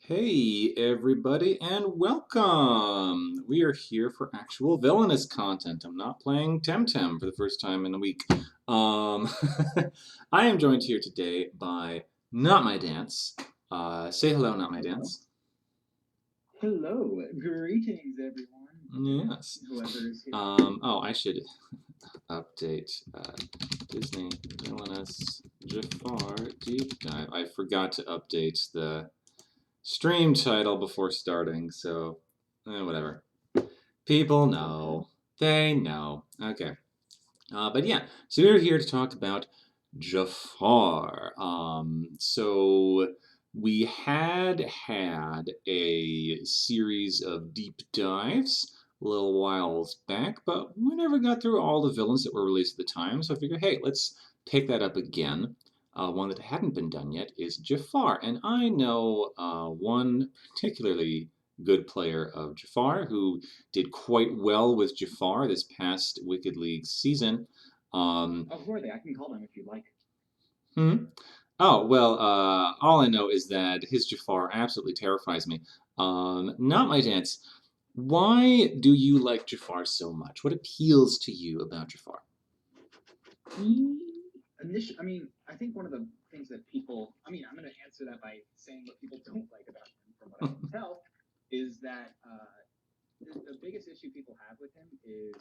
Hey, everybody, and welcome! We are here for actual Villainous content. I'm not playing Temtem for the first time in a week. Um, I am joined here today by Notmydance. Say hello, Hello. Notmydance. Hello. Greetings, everyone. Yes. Whoever is here. Oh, I should update Disney Villainous Jafar Deep Dive. I forgot to update the stream title before starting, so whatever. People It's okay. know. They know. Okay. But yeah, so we're here to talk about Jafar. So we had a series of deep dives a little whiles back, but we never got through all the villains that were released at the time. So I figured, hey, let's pick that up again. One that hadn't been done yet is Jafar, and I know one particularly good player of Jafar who did quite well with Jafar this past Wicked League season. Um, Oh, who are they? I can call them if you'd like. hmm? Oh, well, all I know is that his Jafar absolutely terrifies me. Not my dance. Why do you like Jafar so much? What appeals to you about Jafar? He, I mean, I think one of the things that I'm going to answer that by saying what people don't like about him, from what I can tell, is that the biggest issue people have with him is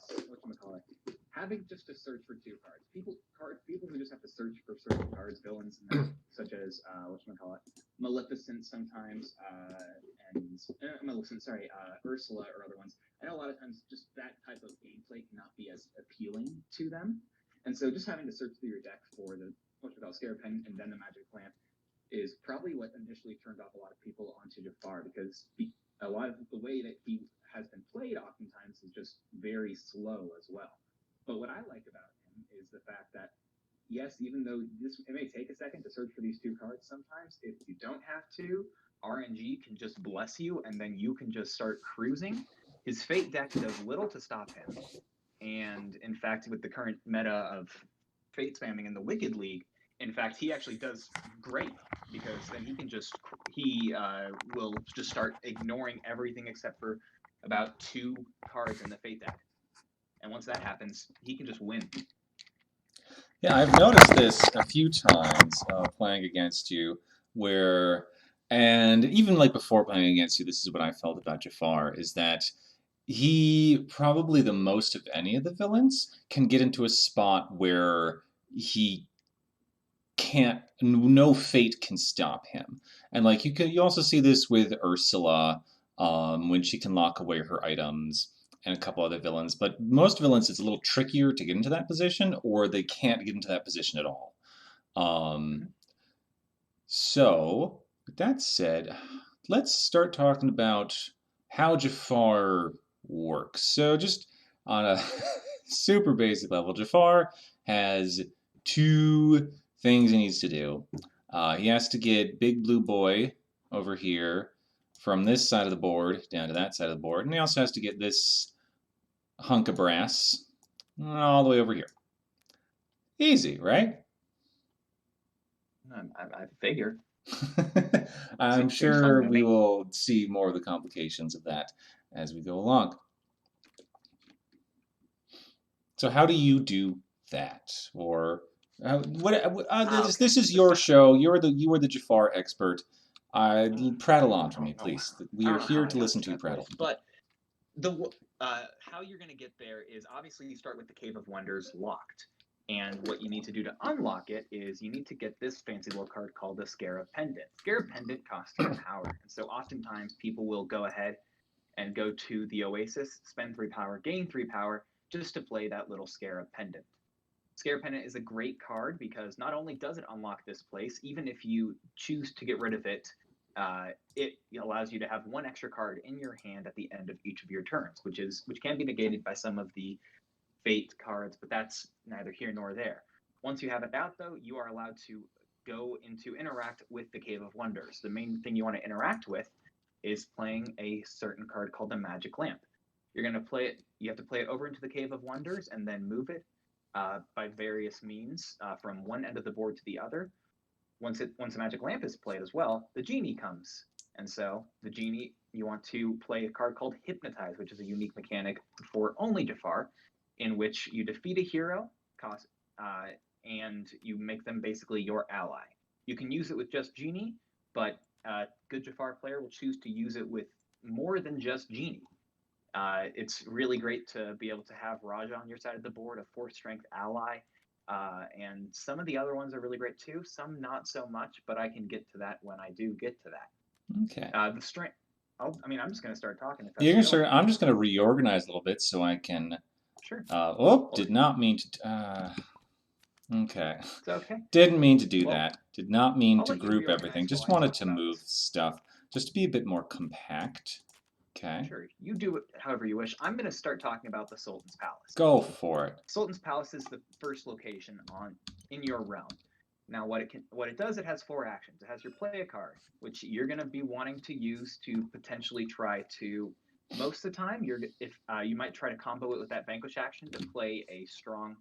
having just to search for two cards. People who just have to search for certain cards, villains, such as Maleficent sometimes, and Maleficent, sorry, Ursula or other ones. I know a lot of times just that type of gameplay cannot be as appealing to them, and so just having to search through your deck for the Scarab Pen and then the Magic Lamp is probably what initially turned off a lot of people onto Jafar because a lot of the way that he has been played oftentimes is just very slow as well. But what I like about him is the fact that yes, even though it may take a second to search for these two cards sometimes, if you don't have to, RNG can just bless you and then you can just start cruising. His Fate deck does little to stop him. And in fact, with the current meta of Fate spamming in the Wicked League, in fact, he actually does great because then he will just start ignoring everything except for about two cards in the Fate deck. And once that happens, he can just win. Yeah, I've noticed this a few times playing against you, where, and even like before playing against you, this is what I felt about Jafar, is that he probably the most of any of the villains can get into a spot where he can't, no fate can stop him. And like you also see this with Ursula, when she can lock away her items, and a couple other villains. But most villains, it's a little trickier to get into that position, or they can't get into that position at all. Um, Mm-hmm. so with that said, let's start talking about how Jafar works. So just on a super basic level, Jafar has two things he needs to do. He has to get Big Blue Boy over here from this side of the board down to that side of the board, and he also has to get this hunk of brass all the way over here. Easy, right? I figure. I'm Seems fun sure to we me. will see more of the complications of that as we go along. So, how do you do that? Or Okay. this is So your start. show. You are the Jafar expert. Prattle on for I me, don't know. please. We I are don't know how here I to got listen to to you that prattle. place, but the how you're going to get there is obviously you start with the Cave of Wonders locked. And what you need to do to unlock it is you need to get this fancy little card called the Scarab Pendant. Scarab Pendant costs 3 power. And so oftentimes people will go ahead and go to the Oasis, spend 3 power, gain 3 power, just to play that little Scarab Pendant. Scarab Pendant is a great card because not only does it unlock this place, even if you choose to get rid of it, it allows you to have one extra card in your hand at the end of each of your turns, which can be negated by some of the fate cards, but that's neither here nor there. Once you have it out, though, you are allowed to go into interact with the Cave of Wonders. The main thing you want to interact with is playing a certain card called the Magic Lamp. You're going to play it. You have to play it over into the Cave of Wonders and then move it by various means from one end of the board to the other. Once the Magic Lamp is played as well, the Genie comes. And so the Genie, you want to play a card called Hypnotize, which is a unique mechanic for only Jafar, in which you defeat a hero, cost, uh, and you make them basically your ally. You can use it with just Genie, but a good Jafar player will choose to use it with more than just Genie. It's really great to be able to have Raja on your side of the board, a 4th-strength ally, and some of the other ones are really great too. Some not so much, but I can get to that when I do get to that. Okay. The strength. I'm just going to start talking. If that's You're gonna chill. start. I'm just gonna reorganize a little bit so I can. Sure. Did not mean to. Okay. It's okay. Didn't mean to do Well, that. Did not mean I'll to let you group everything. reorganize while Just I wanted talk to about move this. stuff, just to be a bit more compact. Okay. Sure. You do it however you wish. I'm going to start talking about the Sultan's Palace. Go for it. Sultan's Palace is the first location in your realm. Now, what it does, it has 4 actions. It has your play a card, which you're going to be wanting to use to potentially try to. Most of the time, you might try to combo it with that vanquish action to play a strong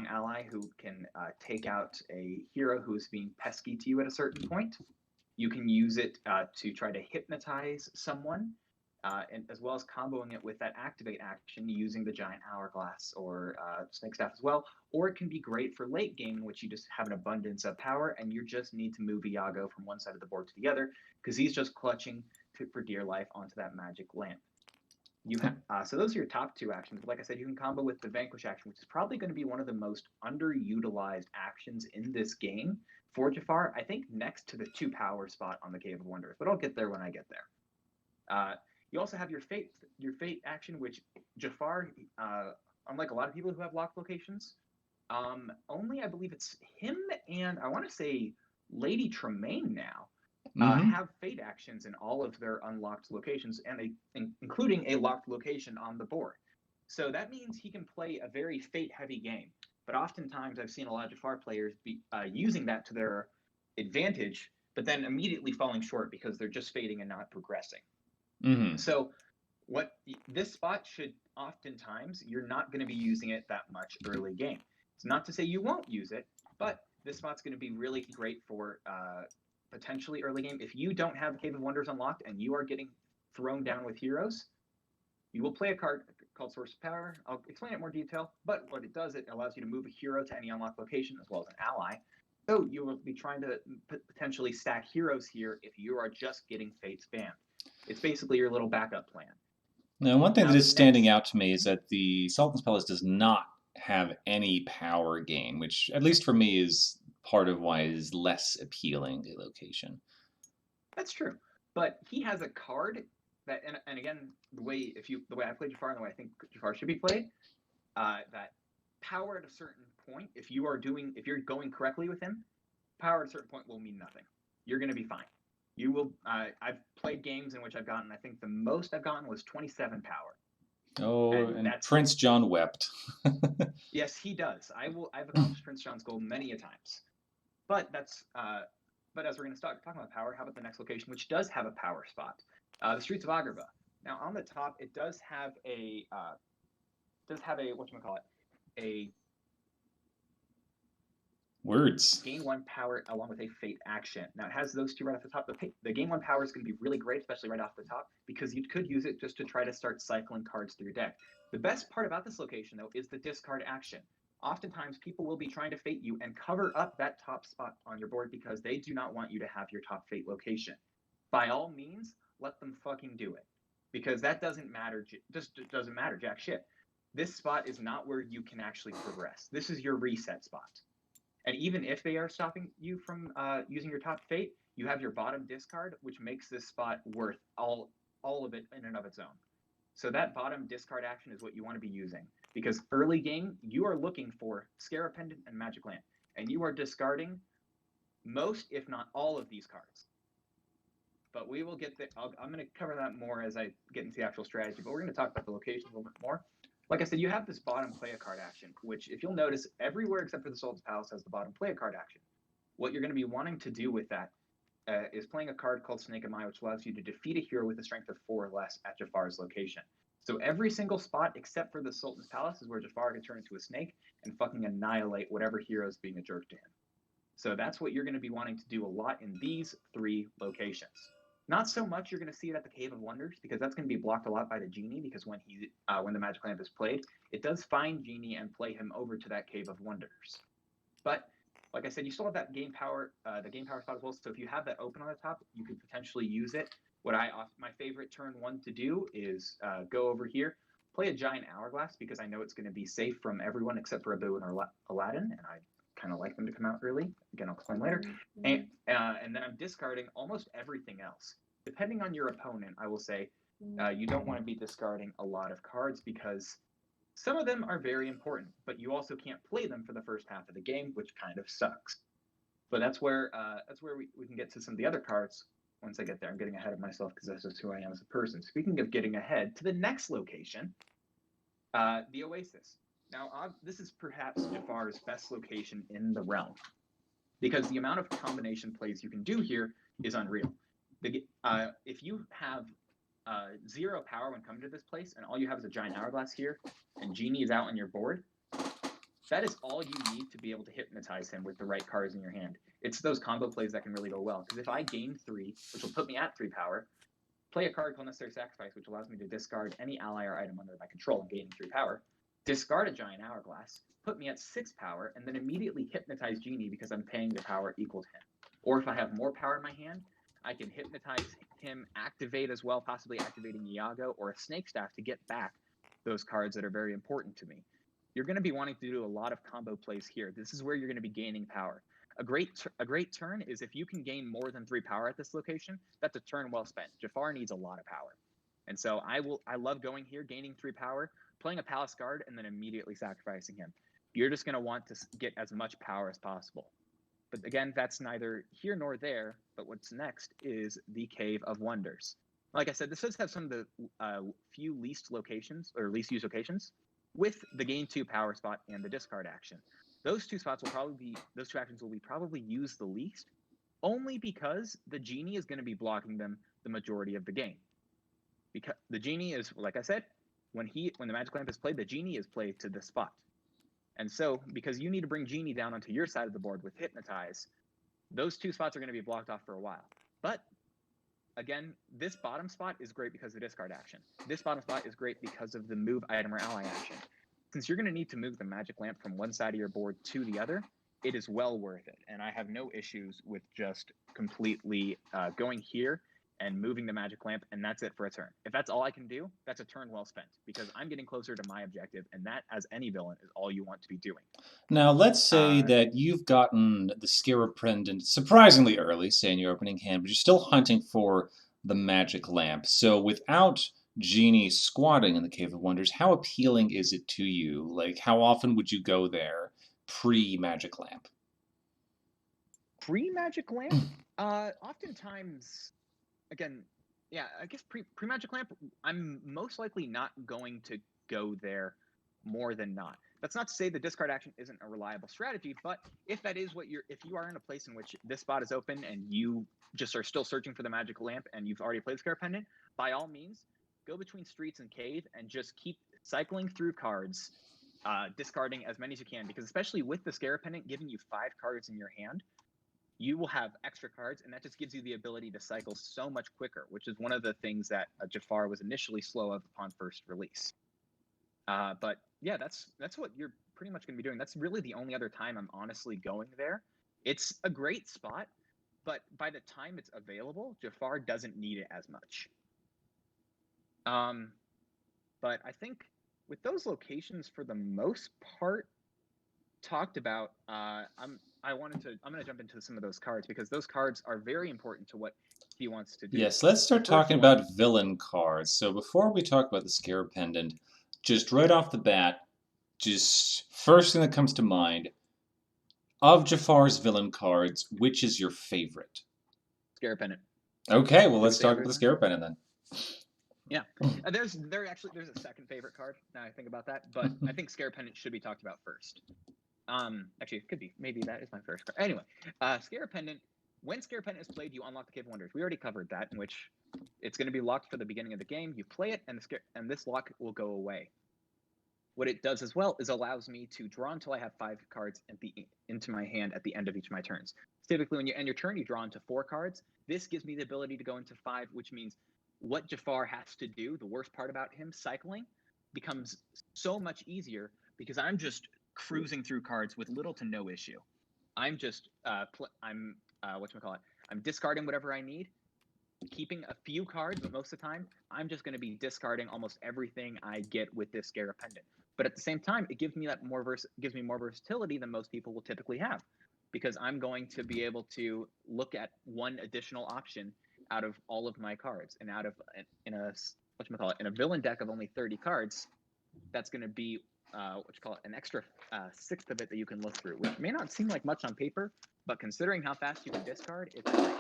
ally who can take out a hero who is being pesky to you at a certain point. You can use it to try to hypnotize someone, and as well as comboing it with that activate action using the giant hourglass or snake staff as well. Or it can be great for late game in which you just have an abundance of power and you just need to move Iago from one side of the board to the other because he's just clutching for dear life onto that magic lamp. So those are your top 2 actions. But like I said, you can combo with the vanquish action, which is probably going to be one of the most underutilized actions in this game for Jafar. I think next to the 2 power spot on the Cave of Wonders, but I'll get there when I get there. You also have your fate action, which Jafar, unlike a lot of people who have locked locations, only I believe it's him and I want to say Lady Tremaine now have fate actions in all of their unlocked locations, and including a locked location on the board. So that means he can play a very fate-heavy game. But oftentimes, I've seen a lot of Jafar players be using that to their advantage, but then immediately falling short because they're just fading and not progressing. Mm-hmm. So what this spot should oftentimes, you're not going to be using it that much early game. It's not to say you won't use it, but this spot's going to be really great for potentially early game. If you don't have Cave of Wonders unlocked and you are getting thrown down with heroes, you will play a card called Sorceress Power. I'll explain it in more detail, but what it does, it allows you to move a hero to any unlocked location as well as an ally. So you will be trying to potentially stack heroes here if you are just getting fate spammed. It's basically your little backup plan. Now, one thing that is standing out to me is that the Sultan's Palace does not have any power gain, which, at least for me, is part of why it is less appealing a location. That's true, but he has a card that, and again, the way I play Jafar and the way I think Jafar should be played, that power at a certain point, if you're going correctly with him, power at a certain point will mean nothing. You're going to be fine. You will. I've played games in which I've gotten. I think the most I've gotten was 27 power. Oh, and Prince John wept. Yes, he does. I've accomplished Prince John's goal many a times. But that's. But as we're going to start talking about power, how about the next location, which does have a power spot, the Streets of Agrabah. Now on the top, it does have a whatchamacallit, a words. Gain 1 power along with a fate action. Now it has those 2 right off the top. The gain 1 power is going to be really great, especially right off the top, because you could use it just to try to start cycling cards through your deck. The best part about this location, though, is the discard action. Oftentimes, people will be trying to fate you and cover up that top spot on your board because they do not want you to have your top fate location. By all means, let them fucking do it, because that doesn't matter. Just doesn't matter jack shit. This spot is not where you can actually progress. This is your reset spot. And even if they are stopping you from using your top fate, you have your bottom discard, which makes this spot worth all of it in and of its own. So that bottom discard action is what you want to be using, because early game, you are looking for Scarab Pendant and Magic Lamp, and you are discarding most, if not all, of these cards. But we will get there. I'm going to cover that more as I get into the actual strategy, but we're going to talk about the locations a little bit more. Like I said, you have this bottom play a card action, which, if you'll notice, everywhere except for the Sultan's Palace has the bottom play a card action. What you're going to be wanting to do with that is playing a card called Snake Eye, which allows you to defeat a hero with a strength of 4 or less at Jafar's location. So every single spot except for the Sultan's Palace is where Jafar can turn into a snake and fucking annihilate whatever hero is being a jerk to him. So that's what you're going to be wanting to do a lot in these 3 locations. Not so much you're going to see it at the Cave of Wonders, because that's going to be blocked a lot by the Genie, because when the Magic Lamp is played, it does find Genie and play him over to that Cave of Wonders. But like I said, you still have that gain power, the gain power spot as well. So if you have that open on the top, you could potentially use it. My favorite turn 1 to do is go over here, play a giant Hourglass, because I know it's going to be safe from everyone except for Abu and Aladdin, and I kind of like them to come out early. Again, I'll explain later. And then I'm discarding almost everything else. Depending on your opponent, I will say you don't want to be discarding a lot of cards, because some of them are very important, but you also can't play them for the first half of the game, which kind of sucks. But that's where we can get to some of the other cards once I get there. I'm getting ahead of myself because that's just who I am as a person. Speaking of getting ahead, to the next location, the Oasis. Now, this is perhaps Jafar's best location in the realm, because the amount of combination plays you can do here is unreal. If you have 0 power when coming to this place, and all you have is a giant Hourglass here, and Genie is out on your board, that is all you need to be able to hypnotize him with the right cards in your hand. It's those combo plays that can really go well, because if I gain 3, which will put me at 3 power, play a card called Necessary Sacrifice, which allows me to discard any ally or item under my control and gaining 3 power, discard a giant Hourglass, put me at 6 power, and then immediately hypnotize Genie because I'm paying the power equal to him. Or if I have more power in my hand, I can hypnotize him, activate as well, possibly activating Iago or a Snake Staff to get back those cards that are very important to me. You're going to be wanting to do a lot of combo plays here. This is where you're going to be gaining power. A great turn is if you can gain more than 3 power at this location, that's a turn well spent. Jafar needs a lot of power. And so I love going here, gaining 3 power, playing a Palace Guard, and then immediately sacrificing him. You're just going to want to get as much power as possible. But again, that's neither here nor there, but what's next is the Cave of Wonders. Like I said, this does have some of the few least used locations, with the gain 2 power spot and the discard action. Those two actions will be probably used the least, only because the Genie is going to be blocking them the majority of the game. Because the Genie is, like I said, when the Magic Lamp is played, the Genie is played to the spot. And so, because you need to bring Genie down onto your side of the board with Hypnotize, those 2 spots are going to be blocked off for a while. But again, this bottom spot is great because of the discard action. This bottom spot is great because of the move item or ally action. Since you're going to need to move the Magic Lamp from one side of your board to the other, it is well worth it. And I have no issues with just completely going here and moving the Magic Lamp, and that's it for a turn. If that's all I can do, that's a turn well spent, because I'm getting closer to my objective, and that, as any villain, is all you want to be doing. Now, let's say that you've gotten the Scarab Pendant surprisingly early, say in your opening hand, but you're still hunting for the Magic Lamp. So without Genie squatting in the Cave of Wonders, how appealing is it to you? Like, how often would you go there pre-Magic Lamp? Pre-Magic Lamp? Oftentimes, again, yeah, I guess pre-Magic Lamp, I'm most likely not going to go there more than not. That's not to say the discard action isn't a reliable strategy, but if you are in a place in which this spot is open and you just are still searching for the Magic Lamp and you've already played Scarab Pendant, by all means, go between Streets and Cave and just keep cycling through cards, discarding as many as you can, because especially with the Scarab Pendant giving you 5 cards in your hand, you will have extra cards, and that just gives you the ability to cycle so much quicker, which is one of the things that Jafar was initially slow of upon first release. But yeah, that's what you're pretty much going to be doing. That's really the only other time I'm honestly going there. It's a great spot, but by the time it's available, Jafar doesn't need it as much. But I think with those locations, for the most part, talked about, I'm going to jump into some of those cards, because those cards are very important to what he wants to do. Yes, let's start talking about villain cards. So before we talk about the Scarab Pendant, just right off the bat, just first thing that comes to mind, of Jafar's villain cards, which is your favorite? Scarab Pendant. Okay, well, let's talk about the Scarab Pendant then. Yeah, there's a second favorite card, now I think about that, but I think Scarab Pendant should be talked about first. Actually, it could be. Maybe that is my first card. Anyway, Scarab Pendant. When Scarab Pendant is played, you unlock the Cave of Wonders. We already covered that, in which it's going to be locked for the beginning of the game. You play it, and this lock will go away. What it does as well is allows me to draw until I have 5 cards into my hand at the end of each of my turns. Typically, when you end your turn, you draw into 4 cards. This gives me the ability to go into 5, which means what Jafar has to do, the worst part about him cycling, becomes so much easier because I'm just cruising through cards with little to no issue. I'm just I'm discarding whatever I need, keeping a few cards, but most of the time I'm just going to be discarding almost everything I get with this Scarab Pendant. But at the same time, it gives me more versatility than most people will typically have, because I'm going to be able to look at one additional option out of all of my cards, and out of in a villain deck of only 30 cards, that's going to be an extra sixth of it that you can look through, which may not seem like much on paper, but considering how fast you can discard, it's great.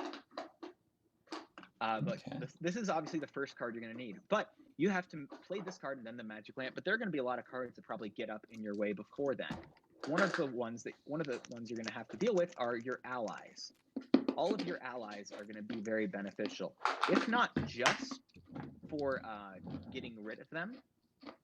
But this is obviously the first card you're going to need. But you have to play this card and then the Magic Lamp. But there are going to be a lot of cards that probably get up in your way before then. One of the ones you're going to have to deal with are your allies. All of your allies are going to be very beneficial, if not just for getting rid of them.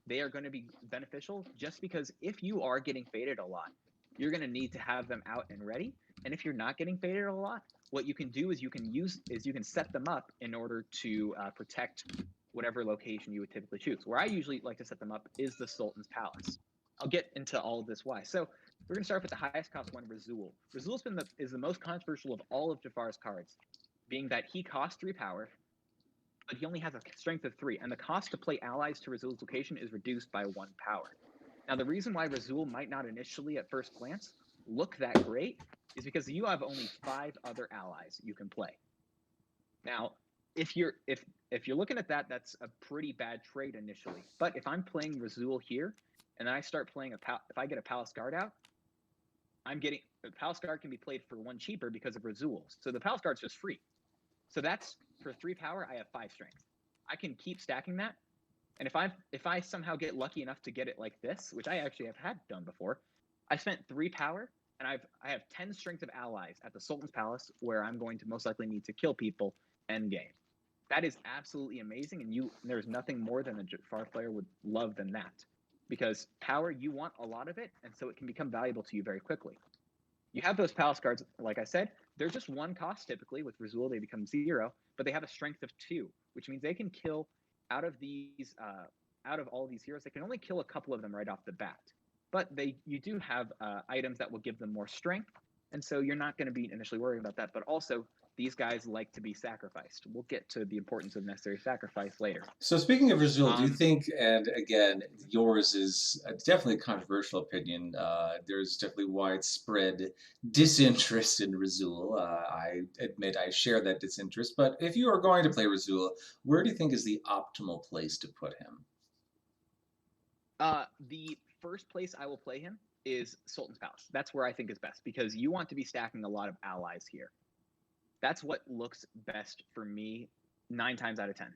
They are going to be beneficial just because if you are getting faded a lot, you're going to need to have them out and ready. And if you're not getting faded a lot, what you can do is you can set them up in order to protect whatever location you would typically choose. Where I usually like to set them up is the Sultan's Palace. I'll get into all of this why. So we're going to start with the highest cost one, Razul. Razul is the most controversial of all of Jafar's cards, being that he costs 3 power, but he only has a strength of 3, and the cost to play allies to Razul's location is reduced by 1 power. Now, the reason why Razul might not initially, at first glance, look that great is because you have only 5 other allies you can play. Now, if you're looking at that, that's a pretty bad trade initially. But if I'm playing Razul here, and then I start playing if I get a Palace Guard out, the Palace Guard can be played for 1 cheaper because of Razul. So the Palace Guard's just free. So that's for 3 power. I have 5 strength. I can keep stacking that, and if I somehow get lucky enough to get it like this, which I actually have had done before, I spent 3 power, and I have 10 strength of allies at the Sultan's Palace, where I'm going to most likely need to kill people end game. That is absolutely amazing, and there's nothing more than a Jafar player would love than that, because power, you want a lot of it, and so it can become valuable to you very quickly. You have those Palace Guards, like I said, they're just 1 cost typically. With Razul, they become 0, but they have a strength of 2, which means they can kill out of all these heroes, they can only kill a couple of them right off the bat. But you do have items that will give them more strength, and so you're not going to be initially worried about that. But also, these guys like to be sacrificed. We'll get to the importance of necessary sacrifice later. So speaking of Razul, do you think, and again, yours is definitely a controversial opinion, there's definitely widespread disinterest in Razul. I admit I share that disinterest, but if you are going to play Razul, where do you think is the optimal place to put him? The first place I will play him is Sultan's Palace. That's where I think is best, because you want to be stacking a lot of allies here. That's what looks best for me 9 times out of 10.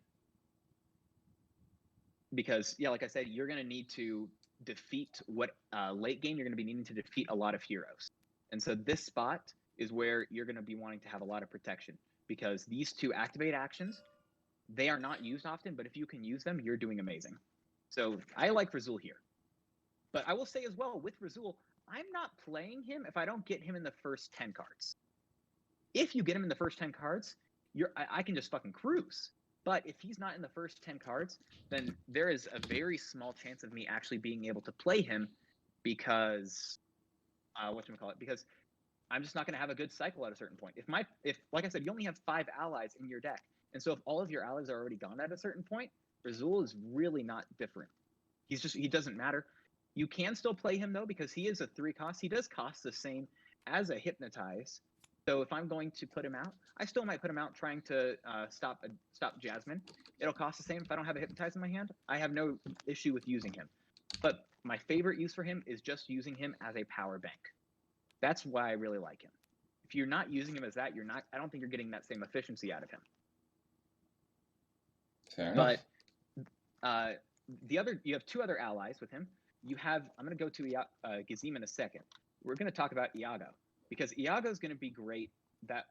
Because, yeah, like I said, you're going to need to defeat late game, you're going to be needing to defeat a lot of heroes. And so this spot is where you're going to be wanting to have a lot of protection, because these 2 activate actions, they are not used often, but if you can use them, you're doing amazing. So I like Razul here. But I will say as well, with Razul, I'm not playing him if I don't get him in the first 10 cards. If you get him in the first 10 cards, I can just fucking cruise. But if he's not in the first 10 cards, then there is a very small chance of me actually being able to play him, because because I'm just not going to have a good cycle at a certain point. If like I said, you only have 5 allies in your deck, and so if all of your allies are already gone at a certain point, Razul is really not different. He doesn't matter. You can still play him though, because he is a 3 cost. He does cost the same as a Hypnotize. So if I'm going to put him out, I still might put him out trying to stop Jasmine. It'll cost the same if I don't have a Hypnotize in my hand. I have no issue with using him. But my favorite use for him is just using him as a power bank. That's why I really like him. If you're not using him as that, I don't think you're getting that same efficiency out of him. Fair enough. But you have 2 other allies with him. I'm going to go to Gazim in a second. We're going to talk about Iago, because Iago is going to be great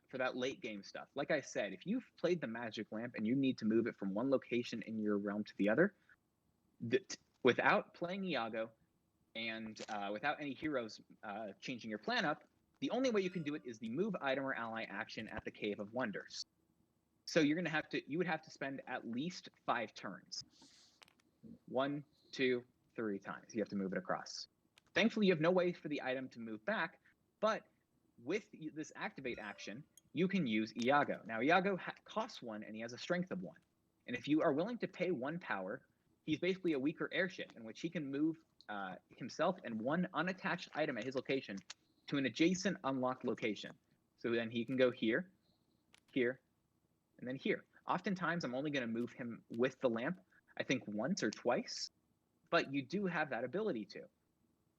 for that late game stuff. Like I said, if you've played the Magic Lamp and you need to move it from one location in your realm to the other, without playing Iago and without any heroes changing your plan up, the only way you can do it is the move item or ally action at the Cave of Wonders. So you would have to spend at least 5 turns. 1, 2, 3 times. You have to move it across. Thankfully, you have no way for the item to move back, but with this activate action, you can use Iago. Now, Iago costs 1, and he has a strength of 1. And if you are willing to pay 1 power, he's basically a weaker airship in which he can move himself and 1 unattached item at his location to an adjacent unlocked location. So then he can go here, here, and then here. Oftentimes, I'm only going to move him with the lamp, I think once or twice, but you do have that ability to.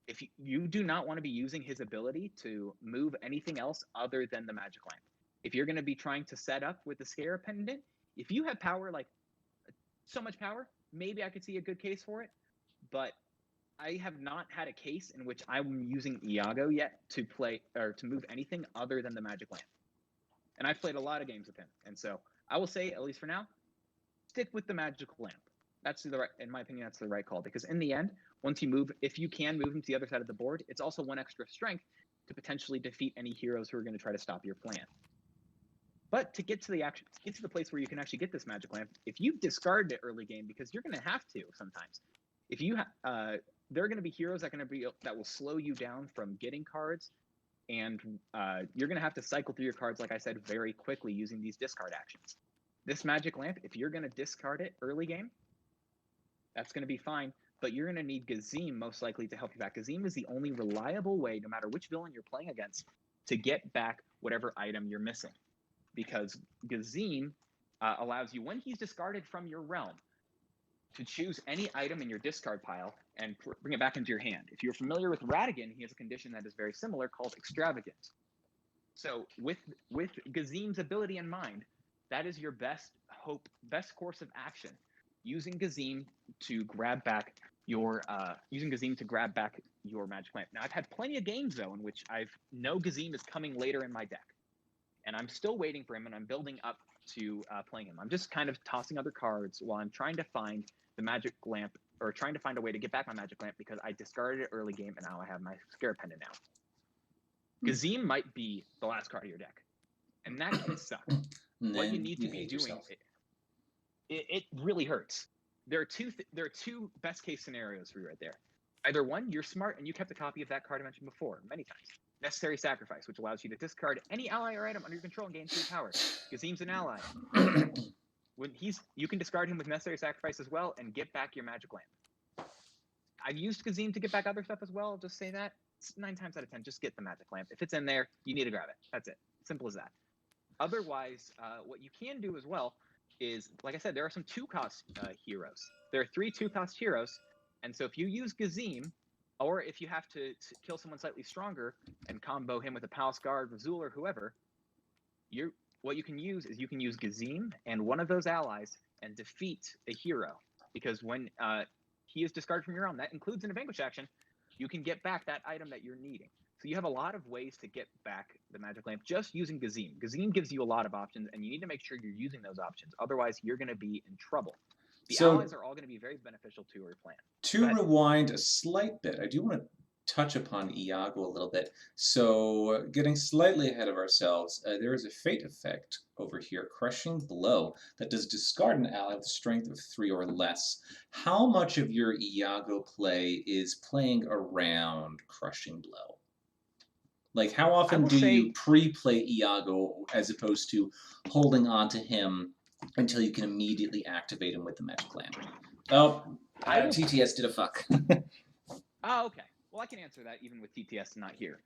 If you do not want to be using his ability to move anything else other than the magic lamp. If you're going to be trying to set up with the scare pendant, if you have power, like so much power, maybe I could see a good case for it, but I have not had a case in which I'm using Iago yet to play or to move anything other than the magic lamp. And I've played a lot of games with him, and so I will say, at least for now, stick with the magic lamp. That's the right, in my opinion, that's the right call, because in the end, once you move, if you can move him to the other side of the board, it's also 1 extra strength to potentially defeat any heroes who are going to try to stop your plan. But to get to the place where you can actually get this magic lamp, if you discard it early game, because you're going to have to sometimes, if you there are going to be heroes that will slow you down from getting cards, and you're going to have to cycle through your cards, like I said, very quickly using these discard actions. This magic lamp, if you're going to discard it early game, that's going to be fine, but you're going to need Gazim most likely to help you back. Gazim is the only reliable way, no matter which villain you're playing against, to get back whatever item you're missing. Because Gazim allows you, when he's discarded from your realm, to choose any item in your discard pile and bring it back into your hand. If you're familiar with Ratigan, he has a condition that is very similar called Extravagant. So with Gazim's ability in mind, that is your best course of action. Using Gazim to grab back your magic lamp. Now, I've had plenty of games though in which I know Gazim is coming later in my deck, and I'm still waiting for him, and I'm building up to playing him. I'm just kind of tossing other cards while I'm trying to find the magic lamp, or trying to find a way to get back my magic lamp, because I discarded it early game, and now I have my scare pendant now. Gazim might be the last card of your deck, and that can suck. What you need to be doing, it really hurts. There are two best case scenarios for you right there. Either one, you're smart and you kept a copy of that card I mentioned before many times. Necessary Sacrifice, which allows you to discard any ally or item under your control and gain 3 power. Gazim's an ally. You can discard him with Necessary Sacrifice as well and get back your magic lamp. I've used Gazim to get back other stuff as well. I'll just say that 9 times out of 10, just get the magic lamp. If it's in there, you need to grab it. That's it. Simple as that. Otherwise, what you can do as well is, like I said, there are some 2-cost heroes. There are 3 2-cost heroes, and so if you use Gazim, or if you have to kill someone slightly stronger and combo him with a Palace Guard, Razul, or whoever, what you can use is Gazim and one of those allies and defeat a hero. Because when he is discarded from your realm, that includes in a Vanquish action, you can get back that item that you're needing. So you have a lot of ways to get back the magic lamp just using Gazim. Gazim gives you a lot of options, and you need to make sure you're using those options. Otherwise, you're going to be in trouble. The allies are all going to be very beneficial to your plan. To rewind a slight bit, I do want to touch upon Iago a little bit. So, getting slightly ahead of ourselves, there is a fate effect over here, Crushing Blow, that does discard an ally with a strength of 3 or less. How much of your Iago play is playing around Crushing Blow? Like, how often do you pre-play Iago as opposed to holding on to him until you can immediately activate him with the magic lamp? Oh, TTS did a fuck. Oh, okay. Well, I can answer that even with TTS not here.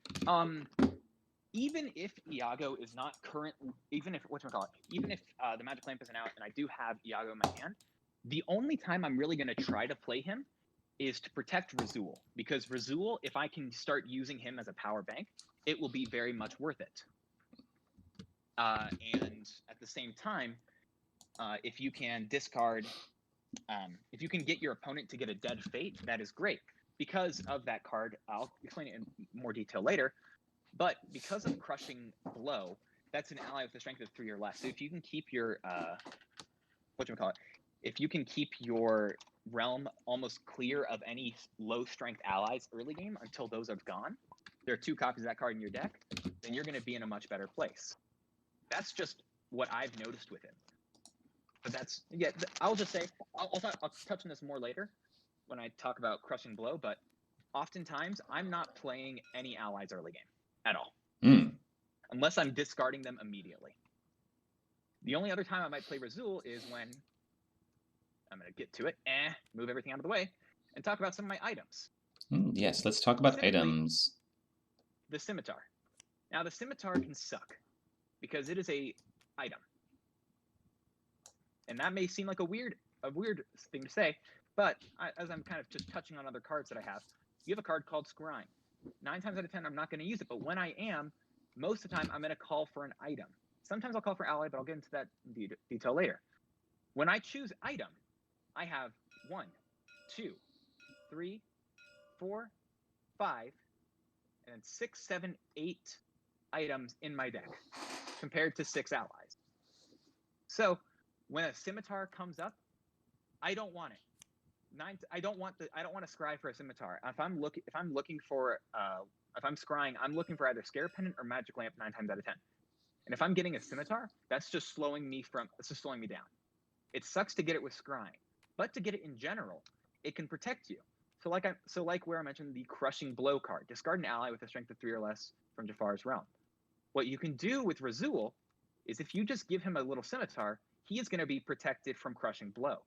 Even if Iago is not even if the magic lamp isn't out and I do have Iago in my hand, the only time I'm really going to try to play him is to protect Razul, because Razul, if I can start using him as a power bank, it will be very much worth it. And at the same time, if you can discard, if you can get your opponent to get a dead fate, that is great. Because of that card, I'll explain it in more detail later, but because of Crushing Blow, that's an ally with a strength of 3 or less. So if you can keep your, if you can keep your realm almost clear of any low strength allies early game until those are gone, there are 2 copies of that card in your deck, then you're going to be in a much better place. That's just what I've noticed with him. But that's, yeah, I'll just say, I'll touch on this more later when I talk about Crushing Blow, but oftentimes I'm not playing any allies early game at all. Unless I'm discarding them immediately. The only other time I might play Razul is when I'm going to get to it, move everything out of the way, and talk about some of my items. Yes, let's talk about items. The Scimitar. Now, the Scimitar can suck because it is a item. And that may seem like a weird thing to say, but as I'm kind of just touching on other cards that I have, you have a card called Scrying. 9 times out of 10, I'm not going to use it, but when I am, most of the time, I'm going to call for an item. Sometimes I'll call for ally, but I'll get into that detail later. When I choose item, I have 1, 2, 3, 4, 5, and 6, 7, 8 items in my deck, compared to 6 allies. So when a Scimitar comes up, I don't want it. I don't want to scry for a Scimitar. If I'm scrying, I'm looking for either Scare Pendant or Magic Lamp 9 times out of 10. And if I'm getting a Scimitar, that's just slowing me down. It sucks to get it with scrying, but to get it in general, it can protect you. So like where I mentioned the Crushing Blow card, discard an ally with a strength of 3 or less from Jafar's realm. What you can do with Razul is if you just give him a little Scimitar, he is going to be protected from Crushing Blow,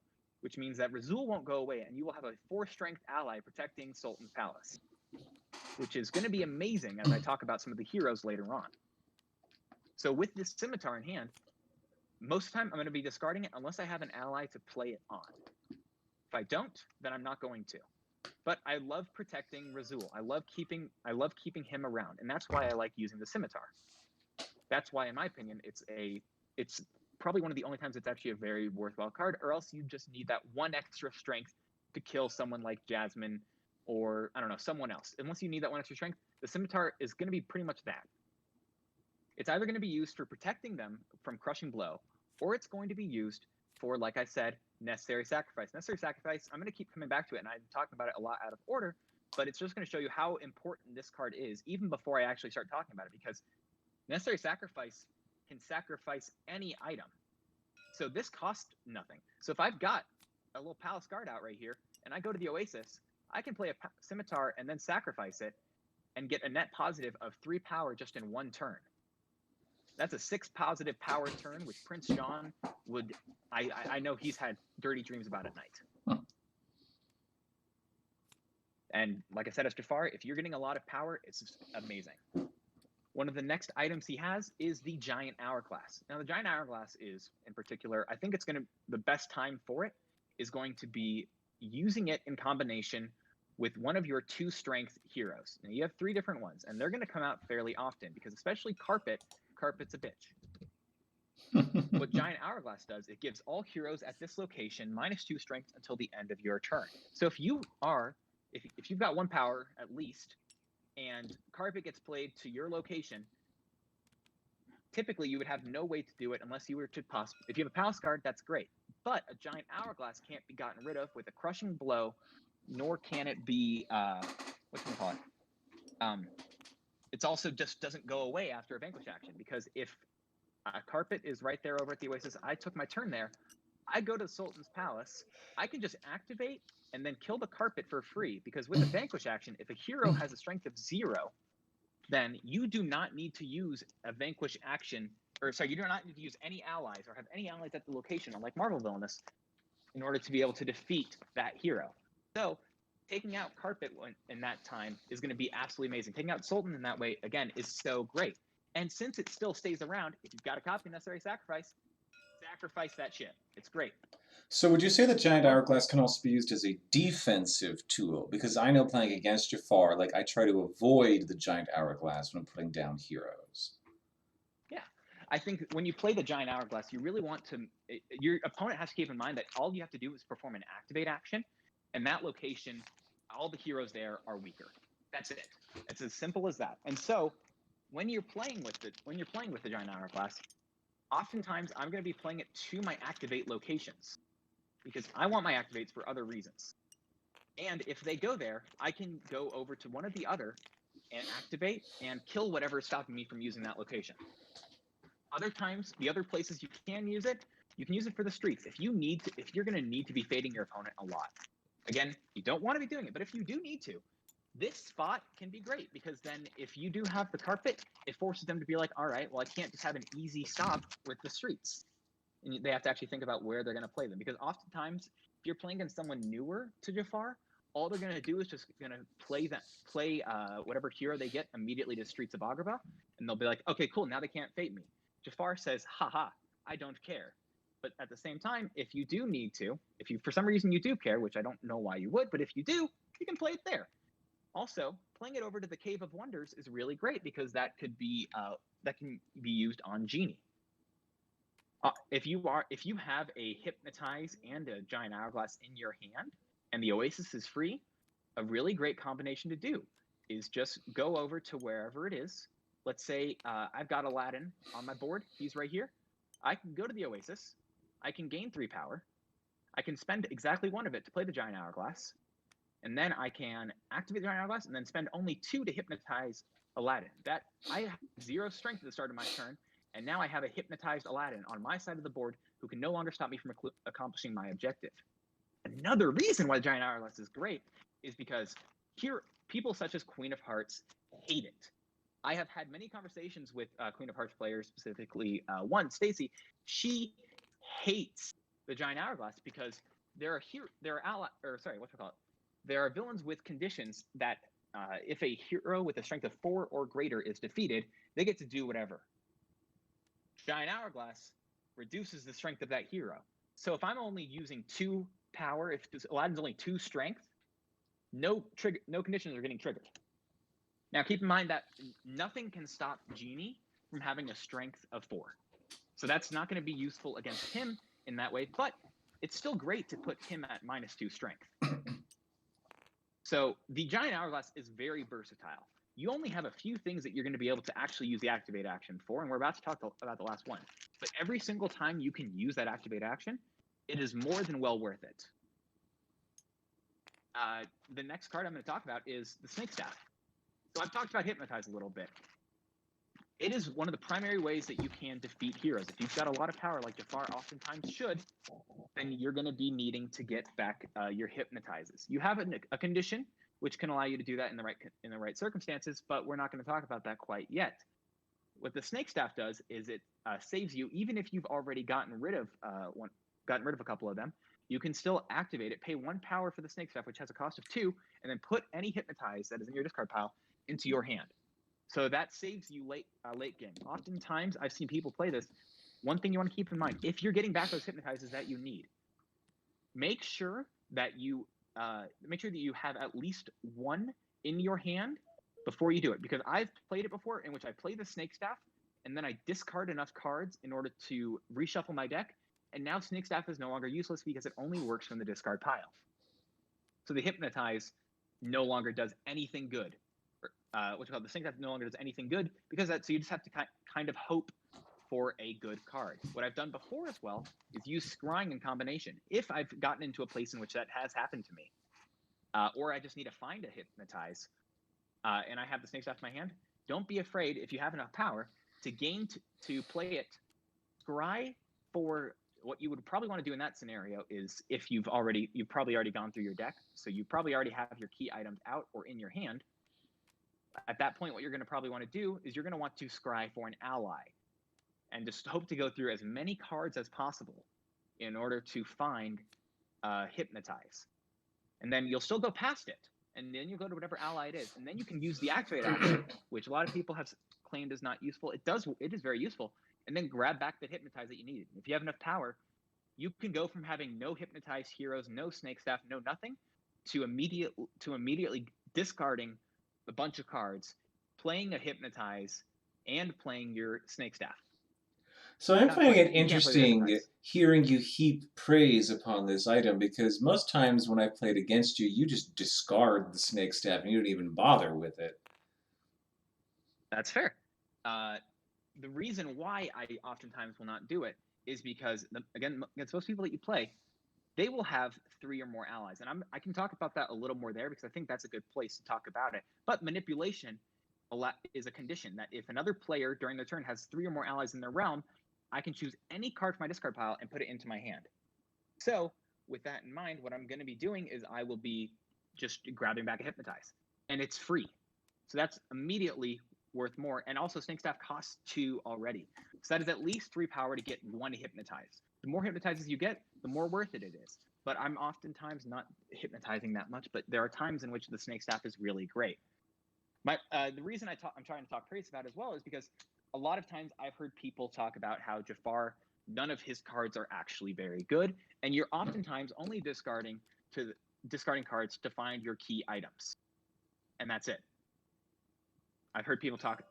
which means that Razul won't go away, and you will have a 4-strength ally protecting Sultan's Palace, which is going to be amazing as I talk about some of the heroes later on. So with this Scimitar in hand, most of the time I'm going to be discarding it unless I have an ally to play it on. If I don't, then I'm not going to. But I love protecting Razul. I love keeping him around, and that's why I like using the Scimitar. That's why, in my opinion, it's probably one of the only times it's actually a very worthwhile card, or else you just need that 1 extra strength to kill someone like Jasmine or, I don't know, someone else. Unless you need that 1 extra strength, the Scimitar is going to be pretty much that. It's either going to be used for protecting them from Crushing Blow, or it's going to be used for, like I said, Necessary Sacrifice. Necessary Sacrifice, I'm going to keep coming back to it, and I'm talking about it a lot out of order, but it's just going to show you how important this card is, even before I actually start talking about it, because Necessary Sacrifice can sacrifice any item. So this costs nothing. So if I've got a little Palace Guard out right here, and I go to the Oasis, I can play a Scimitar and then sacrifice it, and get a net positive of 3 power just in 1 turn. That's a 6 positive power turn, which Prince John would, I know he's had dirty dreams about at night. And like I said, as Jafar, if you're getting a lot of power, it's amazing. One of the next items he has is the Giant Hourglass. Now, the Giant Hourglass is, in particular, I think the best time for it is going to be using it in combination with one of your 2 strength heroes. Now, you have 3 different ones, and they're going to come out fairly often, because especially Carpet's a bitch. What Giant Hourglass does, it gives all heroes at this location -2 strength until the end of your turn. So if you've got 1 power at least, and Carpet gets played to your location, typically you would have no way to do it unless you were to if you have a Palace Guard, that's great. But a Giant Hourglass can't be gotten rid of with a Crushing Blow, nor can it be, whatchamacallit? It's also just doesn't go away after a Vanquish action, because if Carpet is right there over at the Oasis, I took my turn there, I go to Sultan's Palace, I can just activate and then kill the Carpet for free, because with a Vanquish action, if a hero has a strength of 0, then you do not need to use a Vanquish action, you do not need to use any allies or have any allies at the location, unlike Marvel Villainous, in order to be able to defeat that hero. So taking out Carpet in that time is going to be absolutely amazing. Taking out Sultan in that way, again, is so great. And since it still stays around, if you've got a copy of Necessary Sacrifice that shit. It's great. So would you say that Giant Hourglass can also be used as a defensive tool? Because I know playing against Jafar, I try to avoid the Giant Hourglass when I'm putting down heroes. Yeah. I think when you play the Giant Hourglass, you really want to... Your opponent has to keep in mind that all you have to do is perform an activate action, and that location, all the heroes there are weaker. That's it. It's as simple as that. And so, when you're playing with the Giant Hourglass, oftentimes I'm going to be playing it to my activate locations. because I want my activates for other reasons. And if they go there, I can go over to one or the other and activate and kill whatever is stopping me from using that location. Other times, the other places you can use it for the streets. If you're going to need to be fading your opponent a lot. Again, you don't want to be doing it, but if you do need to, this spot can be great, because then if you do have the carpet, it forces them to be like, all right, well, I can't just have an easy stop with the streets. And they have to actually think about where they're going to play them, because oftentimes, if you're playing against someone newer to Jafar, all they're going to do is just going to play whatever hero they get immediately to Streets of Agrabah, and they'll be like, okay, cool, now they can't fate me. Jafar says, haha, I don't care. But at the same time, if you do need to, if you for some reason you do care, which I don't know why you would, but if you do, you can play it there. Also, playing it over to the Cave of Wonders is really great, because that can be used on Genie. If you have a Hypnotize and a Giant Hourglass in your hand, and the Oasis is free, a really great combination to do is just go over to wherever it is. Let's say I've got Aladdin on my board. He's right here. I can go to the Oasis. I can gain 3 power. I can spend exactly 1 of it to play the Giant Hourglass. And then I can activate the Giant Hourglass and then spend only 2 to hypnotize Aladdin. That I have 0 strength at the start of my turn, and now I have a hypnotized Aladdin on my side of the board who can no longer stop me from accomplishing my objective. Another reason why the Giant Hourglass is great is because here people such as Queen of Hearts hate it. I have had many conversations with Queen of Hearts players, specifically one, Stacy. She hates the Giant Hourglass because there are villains with conditions that if a hero with a strength of 4 or greater is defeated, they get to do whatever. Giant Hourglass reduces the strength of that hero. So if I'm only using 2 power, if Aladdin's only 2 strength, no conditions are getting triggered. Now, keep in mind that nothing can stop Genie from having a strength of 4. So that's not going to be useful against him in that way, but it's still great to put him at -2 strength. So the Giant Hourglass is very versatile. You only have a few things that you're going to be able to actually use the activate action for, and we're about to talk about the last one. But every single time you can use that activate action, it is more than well worth it. The next card I'm going to talk about is the Snake Staff. So I've talked about Hypnotize a little bit. It is one of the primary ways that you can defeat heroes. If you've got a lot of power, like Jafar oftentimes should, then you're going to be needing to get back your Hypnotizes. You have a condition which can allow you to do that in the right circumstances, but we're not going to talk about that quite yet. What the Snake Staff does is it saves you, even if you've already gotten rid of a couple of them. You can still activate it, pay 1 power for the Snake Staff, which has a cost of 2, and then put any Hypnotize that is in your discard pile into your hand. So that saves you late game. Oftentimes, I've seen people play this. One thing you want to keep in mind, if you're getting back those Hypnotizes that you need, make sure that you have at least 1 in your hand before you do it. Because I've played it before in which I play the Snake Staff, and then I discard enough cards in order to reshuffle my deck, and now Snake Staff is no longer useless because it only works from the discard pile. So the Hypnotize no longer does anything good. The Snake Staff no longer does anything good because so you just have to kind of hope for a good card. What I've done before as well is use Scrying in combination. If I've gotten into a place in which that has happened to me, or I just need to find a Hypnotize, and I have the Snake Staff in my hand, don't be afraid, if you have enough power, to play it. Scry for what you would probably want to do in that scenario is if you've probably already gone through your deck, so you probably already have your key items out or in your hand. At that point, what you're going to probably want to do is you're going to want to scry for an ally and just hope to go through as many cards as possible in order to find Hypnotize. And then you'll still go past it, and then you'll go to whatever ally it is, and then you can use the activate action, which a lot of people have claimed is not useful. It is very useful, and then grab back the Hypnotize that you need. If you have enough power, you can go from having no Hypnotized heroes, no Snake Staff, no nothing, to immediately discarding a bunch of cards, playing a Hypnotize, and playing your Snake Staff. So I'm finding it interesting hearing you heap praise upon this item, because most times when I've played against you, you just discard the Snake Staff and you don't even bother with it. That's fair. The reason why I oftentimes will not do it is because, again, against most people that you play, they will have 3 or more allies. And I can talk about that a little more there because I think that's a good place to talk about it. But manipulation is a condition that if another player during their turn has 3 or more allies in their realm, I can choose any card from my discard pile and put it into my hand. So with that in mind, what I'm going to be doing is I will be just grabbing back a Hypnotize. And it's free. So that's immediately worth more. And also Snake Staff costs 2 already. So that is at least 3 power to get 1 Hypnotize. The more Hypnotizes you get, the more worth it is. But I'm oftentimes not hypnotizing that much, but there are times in which the Snake Staff is really great. The reason I'm trying to talk praise about as well is because a lot of times I've heard people talk about how Jafar, none of his cards are actually very good, and you're oftentimes only discarding cards to find your key items, and that's it. I've heard people talk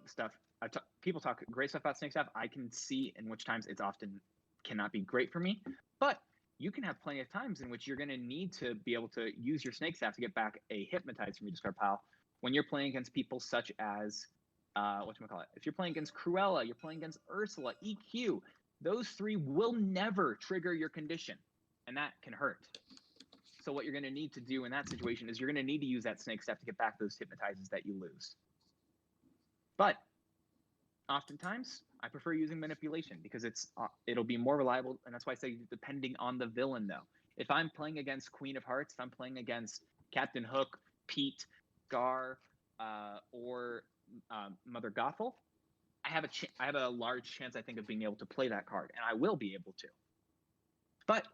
people talk great stuff about Snake Staff. I can see in which times it's often cannot be great for me, but you can have plenty of times in which you're going to need to be able to use your Snake Staff to get back a Hypnotize from your discard pile when you're playing against people such as if you're playing against Cruella, you're playing against Ursula, EQ, those 3 will never trigger your condition, and that can hurt. So what you're going to need to do in that situation is you're going to need to use that Snake Staff to get back those Hypnotizes that you lose. But oftentimes, I prefer using manipulation because it'll be more reliable, and that's why I say depending on the villain, though. If I'm playing against Queen of Hearts, if I'm playing against Captain Hook, Pete, Gar, or Mother Gothel, I have a large chance, I think, of being able to play that card, and I will be able to. But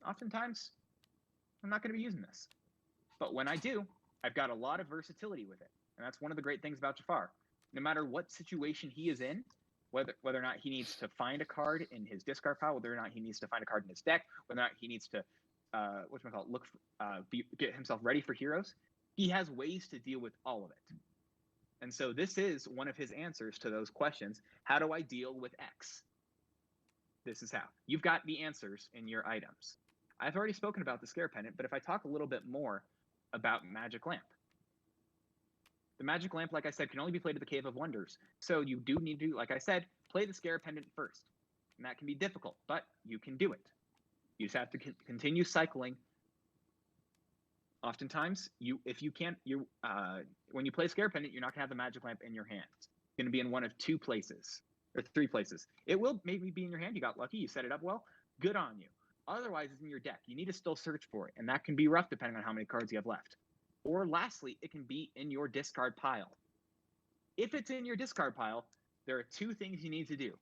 oftentimes, I'm not going to be using this. But when I do, I've got a lot of versatility with it, and that's one of the great things about Jafar. No matter what situation he is in, whether or not he needs to find a card in his discard pile, whether or not he needs to find a card in his deck, whether or not he needs to get himself ready for heroes, he has ways to deal with all of it. And so this is one of his answers to those questions. How do I deal with X? This is how. You've got the answers in your items. I've already spoken about the Scare Pendant, but if I talk a little bit more about Magic Lamp. The Magic Lamp, like I said, can only be played at the Cave of Wonders. So you do need to, like I said, play the Scare Pendant first. And that can be difficult, but you can do it. You just have to continue cycling. Oftentimes, when you play Scare Pendant, you're not going to have the Magic Lamp in your hand. It's going to be in one of 2 places, or 3 places. It will maybe be in your hand. You got lucky. You set it up well. Good on you. Otherwise, it's in your deck. You need to still search for it, and that can be rough depending on how many cards you have left. Or lastly, it can be in your discard pile. If it's in your discard pile, there are 2 things you need to do.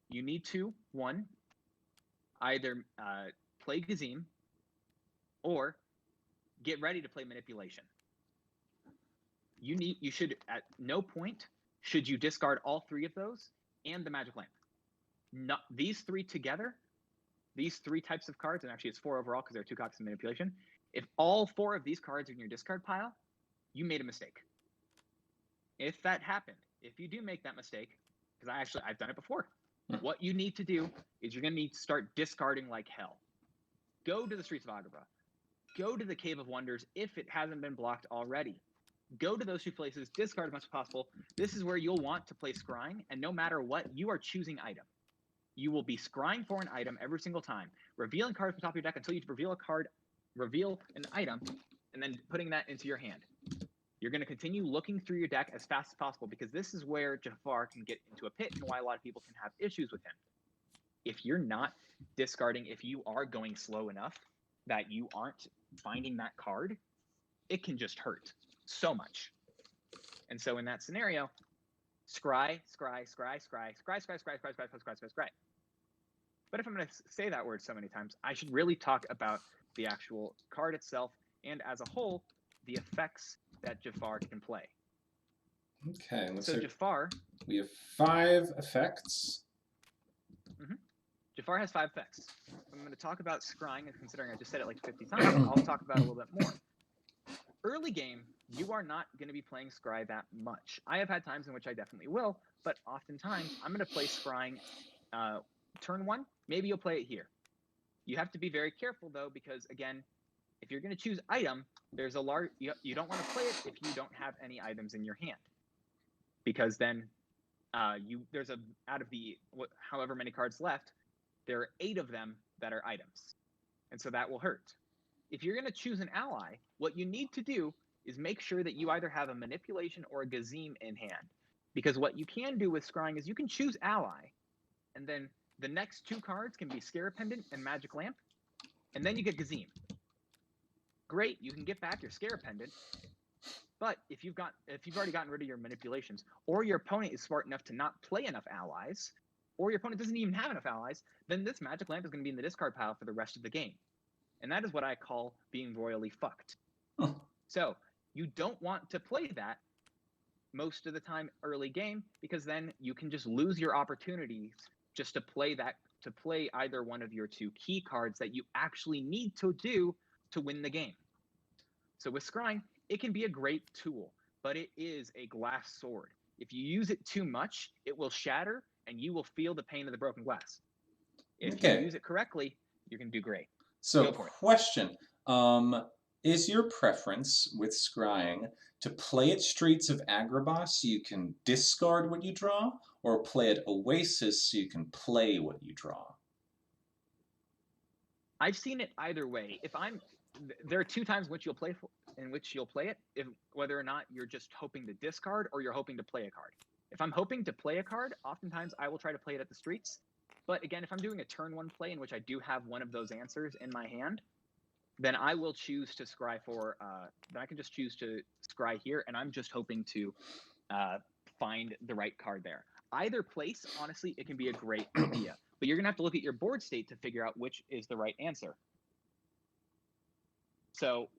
You need to, 1, either play Gazim or get ready to play Manipulation. You should, at no point should you discard all 3 of those and the Magic Lamp. These 3 together, these 3 types of cards, and actually it's 4 overall because there are 2 copies of Manipulation. If all 4 of these cards are in your discard pile, you made a mistake. If that happened, if you do make that mistake, because I've done it before, what you need to do is you're going to need to start discarding like hell. Go to the Streets of Agrabah. Go to the Cave of Wonders if it hasn't been blocked already. Go to those 2 places, discard as much as possible. This is where you'll want to play scrying, and no matter what, you are choosing item. You will be scrying for an item every single time, revealing cards from the top of your deck until you reveal an item, and then putting that into your hand. You're going to continue looking through your deck as fast as possible because this is where Jafar can get into a pit and why a lot of people can have issues with him. If you're not discarding, if you are going slow enough that you aren't finding that card, it can just hurt so much. And so in that scenario, scry. But if I'm going to say that word so many times, I should really talk about the actual card itself and as a whole, the effects that Jafar can play. Okay, so Jafar... We have 5 effects. Jafar has 5 effects. I'm going to talk about scrying, and considering I just said it like 50 times, I'll talk about it a little bit more. Early game, you are not going to be playing scry that much. I have had times in which I definitely will, but oftentimes I'm going to play scrying turn 1. Maybe you'll play it here. You have to be very careful, though, because, again, if you're going to choose item, there's a large... You don't want to play it if you don't have any items in your hand. Because then there's out of the however many cards left, there are 8 of them that are items. And so that will hurt. If you're going to choose an ally, what you need to do is make sure that you either have a manipulation or a gazeme in hand. Because what you can do with scrying is you can choose ally, and then the next two cards can be Scare Pendant and Magic Lamp, and then you get gazeme. Great, you can get back your Scare Pendant, but if you've already gotten rid of your manipulations, or your opponent is smart enough to not play enough allies, or your opponent doesn't even have enough allies, then this Magic Lamp is going to be in the discard pile for the rest of the game. And that is what I call being royally fucked. So you don't want to play that most of the time early game, because then you can just lose your opportunities just to play either one of your two key cards that you actually need to do to win the game. So with scrying, it can be a great tool, but it is a glass sword. If you use it too much, it will shatter and you will feel the pain of the broken glass. If you use it correctly, you can do great. So, question. Is your preference with scrying to play at Streets of Agrabah so you can discard what you draw, or play at Oasis so you can play what you draw? I've seen it either way. There are two times in which you'll play it, whether or not you're just hoping to discard or you're hoping to play a card. If I'm hoping to play a card, oftentimes I will try to play it at the Streets. But again, if I'm doing a turn one play in which I do have one of those answers in my hand, then I will choose to scry then I can just choose to scry here, and I'm just hoping to find the right card there. Either place, honestly, it can be a great idea. But you're going to have to look at your board state to figure out which is the right answer. So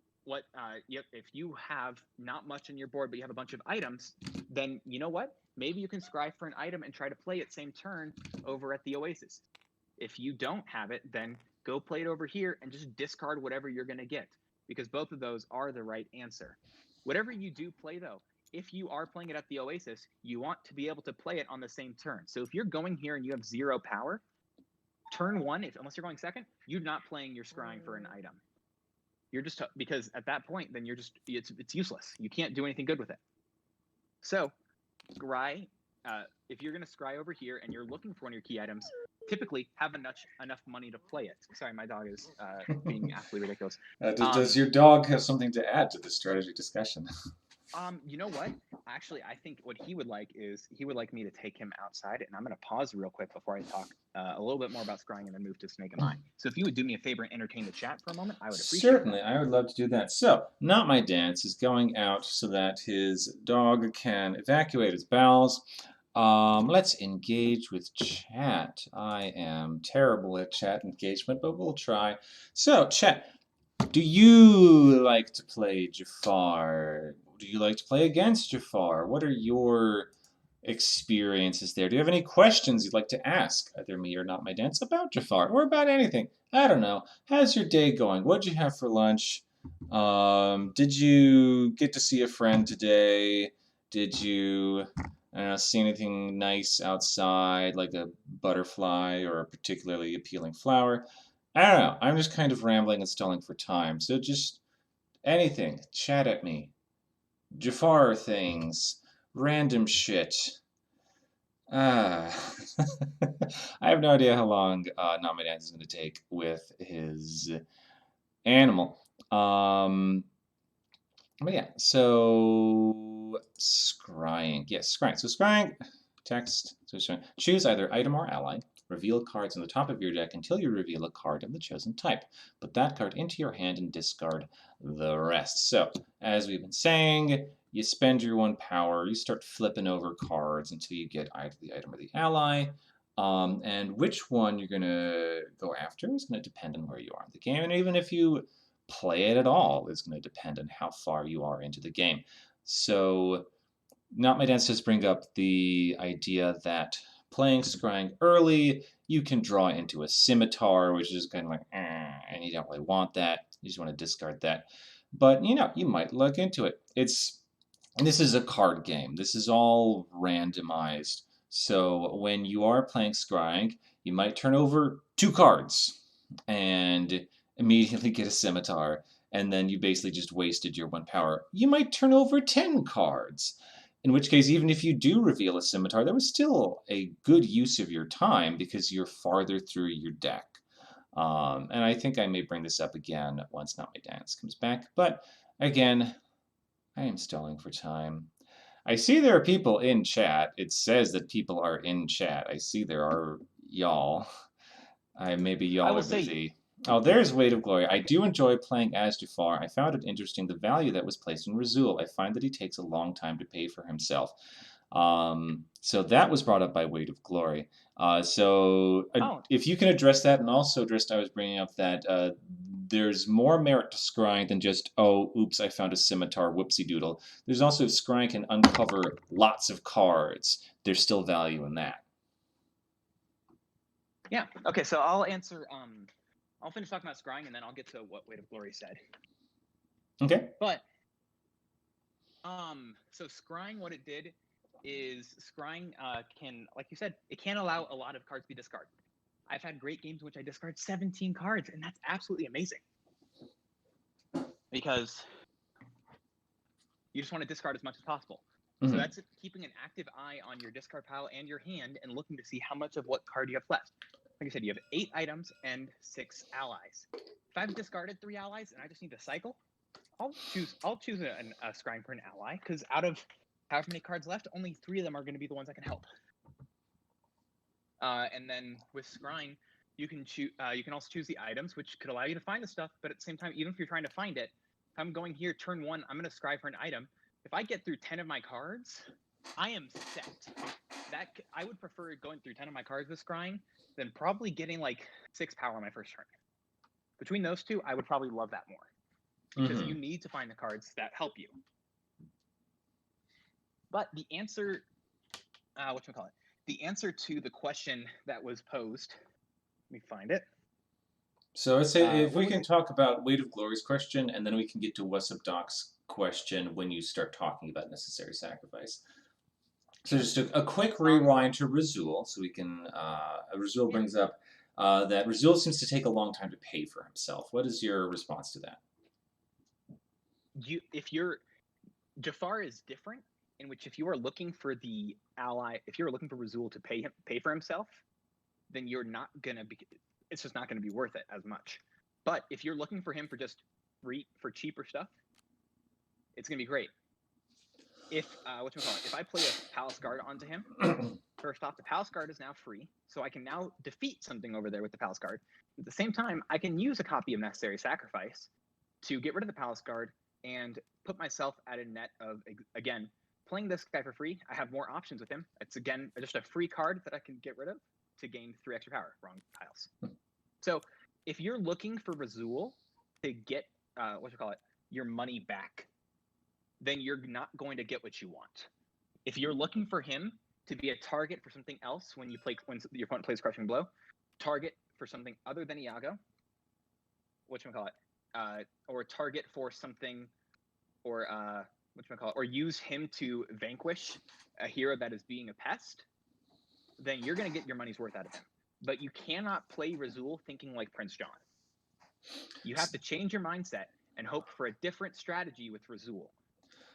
if you have not much in your board, but you have a bunch of items, then you know what? Maybe you can scry for an item and try to play it same turn over at the Oasis. If you don't have it, then go play it over here and just discard whatever you're going to get, because both of those are the right answer. Whatever you do play, though, if you are playing it at the Oasis, you want to be able to play it on the same turn. So if you're going here and you have 0 power, turn one, unless you're going second, you're not playing your scrying for an item. You're just, because at that point, then it's useless. You can't do anything good with it. So scry, if you're going to scry over here and you're looking for one of your key items, typically have enough money to play it. Sorry, my dog is being absolutely ridiculous. Does your dog have something to add to this strategy discussion? You know what? Actually, I think what he would like is he would like me to take him outside, and I'm going to pause real quick before I talk a little bit more about scrying and then move to Snake and Eye. So if you would do me a favor and entertain the chat for a moment, I would appreciate it. Certainly, I would love to do that. So, Not My Dance is going out so that his dog can evacuate his bowels. Let's engage with chat. I am terrible at chat engagement, but we'll try. So, chat, do you like to play Jafar? Do you like to play against Jafar? What are your experiences there? Do you have any questions you'd like to ask, either me or Not My Dance, about Jafar, or about anything? I don't know. How's your day going? What'd you have for lunch? Did you get to see a friend today? Did you see anything nice outside, like a butterfly or a particularly appealing flower? I don't know. I'm just kind of rambling and stalling for time. So just anything. Chat at me. Jafar things. Random shit. I have no idea how long Not My Dance is going to take with his animal. But yeah, so scrying. Yes, scrying. So scrying, text. So scrying. Choose either item or ally. Reveal cards on the top of your deck until you reveal a card of the chosen type. Put that card into your hand and discard the rest. So, as we've been saying, you spend your 1 power, you start flipping over cards until you get either the item or the ally. And which one you're going to go after is going to depend on where you are in the game. And even if you play it at all, is going to depend on how far you are into the game. So, Not My Dance does bring up the idea that playing scrying early, you can draw into a scimitar, which is kind of like, and you don't really want that. You just want to discard that. But, you might look into it. This is a card game. This is all randomized. So when you are playing scrying, you might turn over 2 cards and immediately get a scimitar, and then you basically just wasted your 1 power. You might turn over 10 cards. In which case, even if you do reveal a scimitar, that was still a good use of your time because you're farther through your deck. And I think I may bring this up again once Not My Dance comes back. But again, I am stalling for time. I see there are people in chat. It says that people are in chat. I see there are y'all. Maybe I y'all will are say, busy. Oh, there's Weight of Glory. I do enjoy playing as Jafar. I found it interesting the value that was placed in Razul. I find that he takes a long time to pay for himself. So that was brought up by Weight of Glory. oh, If you can address that, and also address, I was bringing up that there's more merit to scrying than just, oh, oops, I found a scimitar, whoopsie doodle. There's also, if scrying can uncover lots of cards, there's still value in that. yeah. Okay, so I'll answer. I'll finish talking about scrying, and then I'll get to what Weight of Glory said. Okay. But so scrying, what it did is scrying can, like you said, it can allow a lot of cards to be discarded. I've had great games in which I discard 17 cards, and that's absolutely amazing. Because you just want to discard as much as possible. Mm-hmm. So that's keeping an active eye on your discard pile and your hand and looking to see how much of what card you have left. Like I said, you have 8 items and 6 allies. If I've discarded 3 allies and I just need to cycle, I'll choose a scrying for an ally, because out of however many cards left, only 3 of them are going to be the ones that can help. And then with scrying, you can choose. You can also choose the items, which could allow you to find the stuff. But at the same time, even if you're trying to find it, if I'm going here turn 1, I'm going to scry for an item. If I get through 10 of my cards, I am set. I would prefer going through 10 of my cards with scrying than probably getting like 6 power on my first turn. Between those two, I would probably love that more, because you need to find the cards that help you. But the answer, the answer to the question that was posed, let me find it. So let's say if we can talk about Weight of Glory's question, and then we can get to What's Up Doc's question when you start talking about necessary sacrifice. So just a quick rewind to Razul, so we can. Razul brings up that Razul seems to take a long time to pay for himself. What is your response to that? Jafar is different, in which if you are looking for the ally, if you're looking for Razul to pay for himself, then you're not gonna be. It's just not gonna be worth it as much. But if you're looking for him for just for cheaper stuff, it's gonna be great. If if I play a Palace Guard onto him, first off, the Palace Guard is now free, so I can now defeat something over there with the Palace Guard. At the same time, I can use a copy of Necessary Sacrifice to get rid of the Palace Guard and put myself at a net of, again, playing this guy for free. I have more options with him. It's, again, just a free card that I can get rid of to gain 3 extra power. Wrong tiles. So if you're looking for Razul to get, your money back, then you're not going to get what you want. If you're looking for him to be a target for something else when your opponent plays Crushing Blow, target for something other than Iago, or target for something, or use him to vanquish a hero that is being a pest, then you're going to get your money's worth out of him. But you cannot play Razul thinking like Prince John. You have to change your mindset and hope for a different strategy with Razul.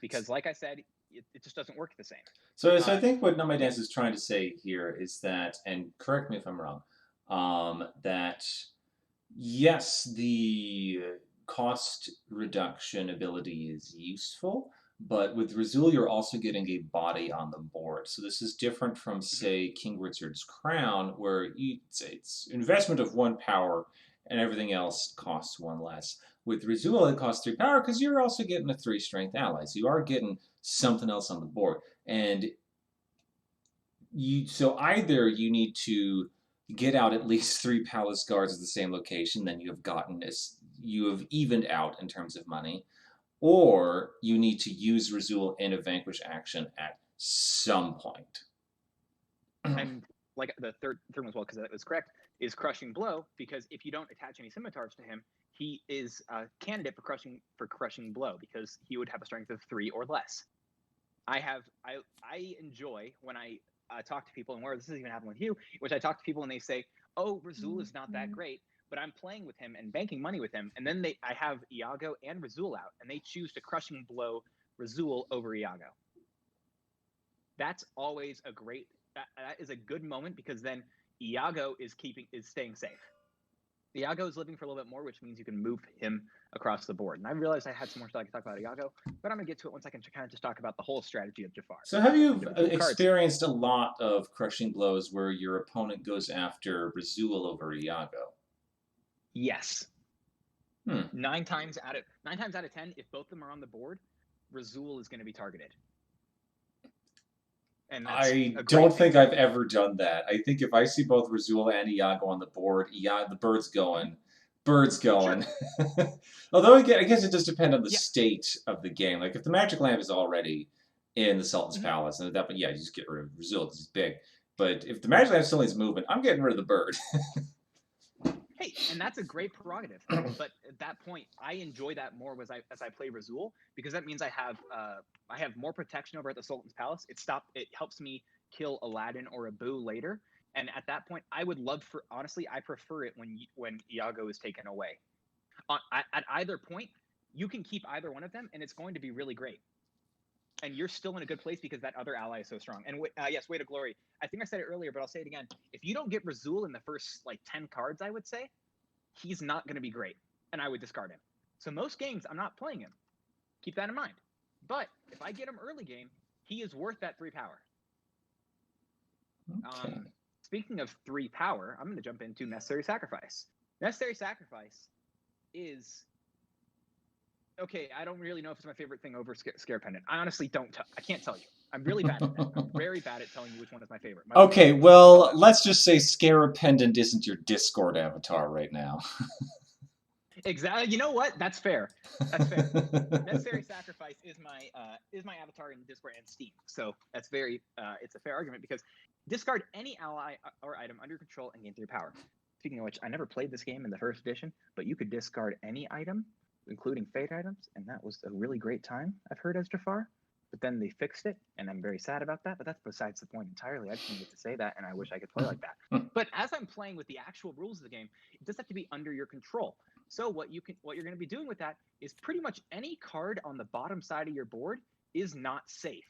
Because, like I said, it just doesn't work the same. So I think what Not My Dance is trying to say here is that, and correct me if I'm wrong, that yes, the cost reduction ability is useful, but with Razul, you're also getting a body on the board. So this is different from, say, King Richard's Crown, where it's investment of 1 power and everything else costs 1 less. With Razul, it costs 3 power because you're also getting a 3 strength ally. So you are getting something else on the board. And so either you need to get out at least 3 palace guards at the same location, then you have evened out in terms of money, or you need to use Razul in a vanquish action at some point. And like the third one as well, because that was correct, is Crushing Blow, because if you don't attach any scimitars to him, he is a candidate for crushing blow, because he would have a strength of 3 or less. I enjoy when I talk to people, and where this is even happening with you, which I talk to people and they say, "Oh, Razul is not that great," but I'm playing with him and banking money with him, and then I have Iago and Razul out, and they choose to Crushing Blow Razul over Iago. That's always a great. That is a good moment, because then Iago is staying safe. Iago is living for a little bit more, which means you can move him across the board. And I realized I had some more stuff I could talk about Iago, but I'm going to get to it once I can kind of just talk about the whole strategy of Jafar. So have you Individual cards. experienced a lot of crushing blows where your opponent goes after Razul over Iago? Yes. Hmm. 9 times out of 10, if both of them are on the board, Razul is going to be targeted. And that's I a great don't thing think to I've do. ever done that. I think if I see both Razul and Iago on the board, the bird's going. Bird's going. Although I guess it does depend on the Yeah. state of the game. Like if the magic lamp is already in the Sultan's Mhm. palace, and at that point, yeah, you just get rid of Razul because he's big. But if the magic lamp still needs movement, I'm getting rid of the bird. Hey, and that's a great prerogative. But at that point, I enjoy that more as I play Razul, because that means I have more protection over at the Sultan's palace. It helps me kill Aladdin or Abu later. And at that point, I would love for, honestly, I prefer it when Iago is taken away. At either point, you can keep either one of them, and it's going to be really great. And you're still in a good place because that other ally is so strong. And yes, Way to Glory. I think I said it earlier, but I'll say it again. If you don't get Razul in the first 10 cards, I would say, he's not going to be great, and I would discard him. So most games, I'm not playing him. Keep that in mind. But if I get him early game, he is worth that 3 power. Okay. Speaking of 3 power, I'm going to jump into Necessary Sacrifice. Necessary Sacrifice is... Okay, I don't really know if it's my favorite thing over Scare Pendant. I honestly I can't tell you. I'm really bad at that. I'm very bad at telling you which one is my favorite. Okay, well, let's just say Scarab Pendant isn't your Discord avatar right now. Exactly. You know what? That's fair. That's fair. Necessary Sacrifice is my avatar in Discord and Steam. So that's it's a fair argument, because discard any ally or item under your control and gain 3 power. Speaking of which, I never played this game in the first edition, but you could discard any item, including fate items, and that was a really great time, I've heard, as Jafar. But then they fixed it, and I'm very sad about that, but that's besides the point entirely. I just didn't get to say that, and I wish I could play like that. But as I'm playing with the actual rules of the game, it does have to be under your control. So what you're going to be doing with that is pretty much any card on the bottom side of your board is not safe.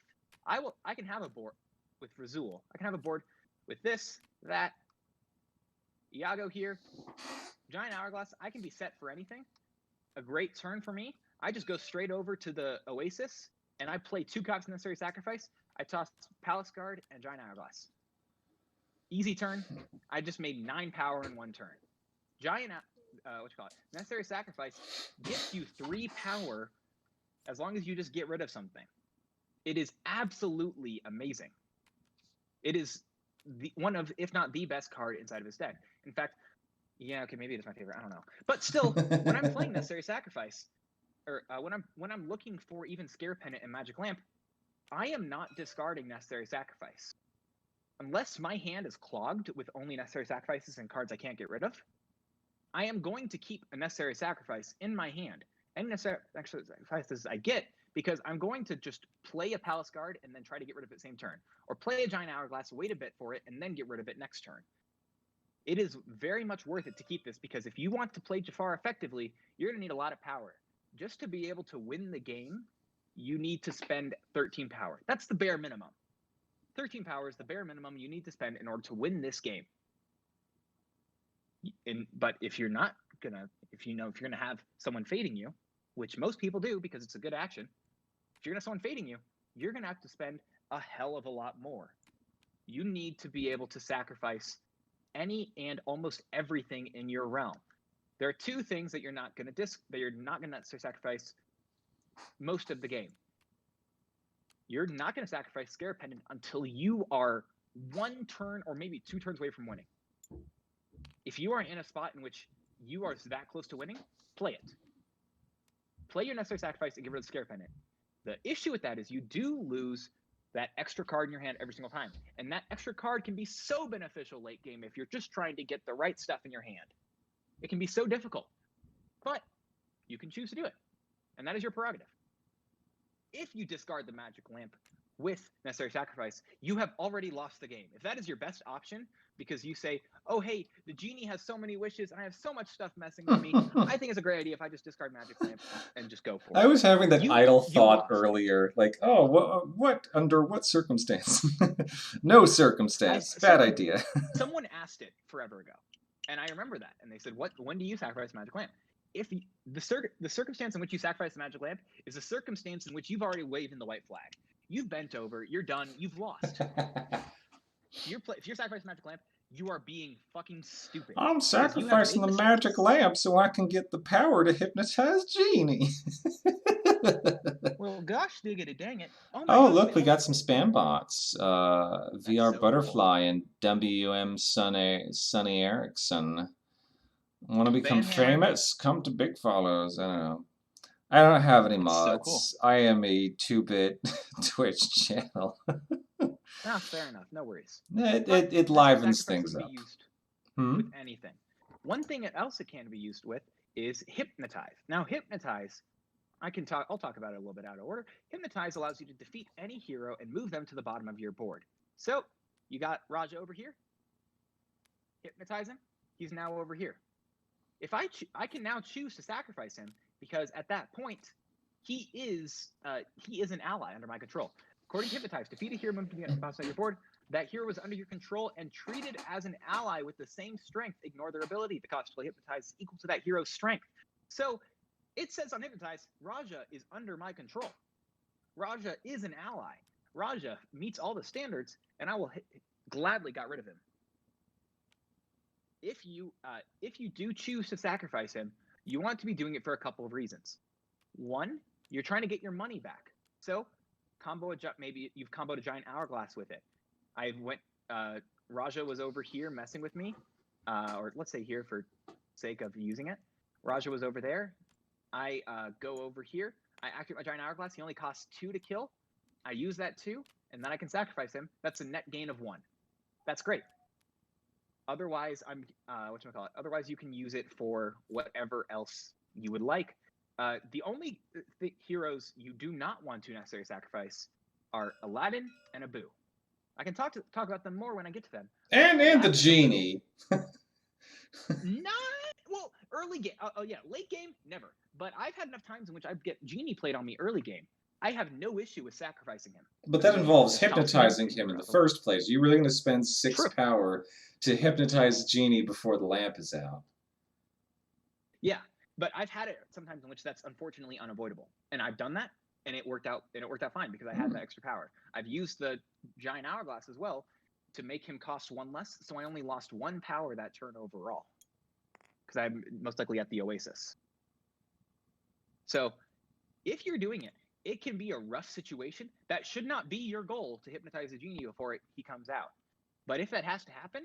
I can have a board with Razul. I can have a board with this, that, Iago here, Giant Hourglass. I can be set for anything. A great turn for me. I just go straight over to the Oasis, and I play 2 copies of Necessary Sacrifice. I toss Palace Guard and Giant Hourglass. Easy turn. I just made 9 power in 1 turn. Necessary Sacrifice gives you 3 power as long as you just get rid of something. It is absolutely amazing. It is one of, if not the best card inside of his deck. In fact, yeah, okay, maybe it's my favorite. I don't know. But still, when I'm playing Necessary Sacrifice, or when I'm looking for even Scare Pendant and Magic Lamp, I am not discarding Necessary Sacrifice. Unless my hand is clogged with only Necessary Sacrifices and cards I can't get rid of, I am going to keep a Necessary Sacrifice in my hand. Any Necessary Sacrifices I get, because I'm going to just play a Palace Guard and then try to get rid of it same turn. Or play a Giant Hourglass, wait a bit for it, and then get rid of it next turn. It is very much worth it to keep this, because if you want to play Jafar effectively, you're going to need a lot of power. Just to be able to win the game, you need to spend 13 power. That's the bare minimum. 13 power is the bare minimum you need to spend in order to win this game. But if you're not gonna, if you're gonna have someone fading you, which most people do because it's a good action, if you're gonna have someone fading you, you're gonna have to spend a hell of a lot more. You need to be able to sacrifice any and almost everything in your realm. There are 2 things that you're not gonna sacrifice most of the game. You're not gonna sacrifice Scare Pendant until you are 1 turn or maybe 2 turns away from winning. If you are in a spot in which you are that close to winning, play it. Play your Necessary Sacrifice and get rid of the Scare Pendant. The issue with that is you do lose that extra card in your hand every single time. And that extra card can be so beneficial late game if you're just trying to get the right stuff in your hand. It can be so difficult. But you can choose to do it. And that is your prerogative. If you discard the Magic Lamp with Necessary Sacrifice, you have already lost the game. If that is your best option, because you say, oh, hey, the Genie has so many wishes, and I have so much stuff messing with me, I think it's a great idea if I just discard Magic Lamp and just go for it. I was having that idle thought earlier, like, oh, what under what circumstance? No circumstance. Bad idea. Someone asked it forever ago, And I remember that. And they said, when do you sacrifice a magic lamp? If the circumstance in which you sacrifice the magic lamp is a circumstance in which you've already waved in the white flag. You've bent over. You're done. You've lost. If you're sacrificing magic lamp, you are being fucking stupid. I'm sacrificing the magic lamp so I can get the power to hypnotize Genie. Well, gosh diggity dang it. Oh, gosh, look, we got some spam bots. VR so Butterfly and WM Sunny Erickson. Want to become famous? Come to Big Follows. I don't know. I don't have any mods. So cool. I am a 2-bit Twitch channel. Fair enough. No worries. It livens things up. Used with anything. One thing else it can be used with is hypnotize. Now, hypnotize, I'll talk about it a little bit out of order. Hypnotize allows you to defeat any hero and move them to the bottom of your board. So, you got Raja over here. Hypnotize him. He's now over here. If I can now choose to sacrifice him, because at that point, he is an ally under my control. According to Hypnotize, defeat a hero moving to the bottom of your board. That hero was under your control and treated as an ally with the same strength. Ignore their ability. The cost to Hypnotize is equal to that hero's strength. So it says on Hypnotize, Raja is under my control. Raja is an ally. Raja meets all the standards, and I will gladly got rid of him. If you do choose to sacrifice him, you want to be doing it for a couple of reasons. One, you're trying to get your money back. So maybe you've comboed a giant hourglass with it. Raja was over here messing with me, or let's say here for sake of using it. Raja was over there. I go over here. I activate my giant hourglass. He only costs 2 to kill. I use that 2, and then I can sacrifice him. That's a net gain of 1. That's great. Otherwise, Otherwise, you can use it for whatever else you would like. The only heroes you do not want to necessarily sacrifice are Aladdin and Abu. I can talk about them more when I get to them. And the Genie. Early game. Late game, never. But I've had enough times in which I get Genie played on me early game. I have no issue with sacrificing him. But that involves hypnotizing him in the first place. You're really going to spend 6 power to hypnotize Genie before the lamp is out. Yeah, but I've had it sometimes in which that's unfortunately unavoidable, and I've done that, and it worked out. And it worked out fine because I had that extra power. I've used the giant hourglass as well to make him cost 1 less, so I only lost 1 power that turn overall because I'm most likely at the Oasis. So, if you're doing it, it can be a rough situation. That should not be your goal to hypnotize the Genie before he comes out. But if that has to happen,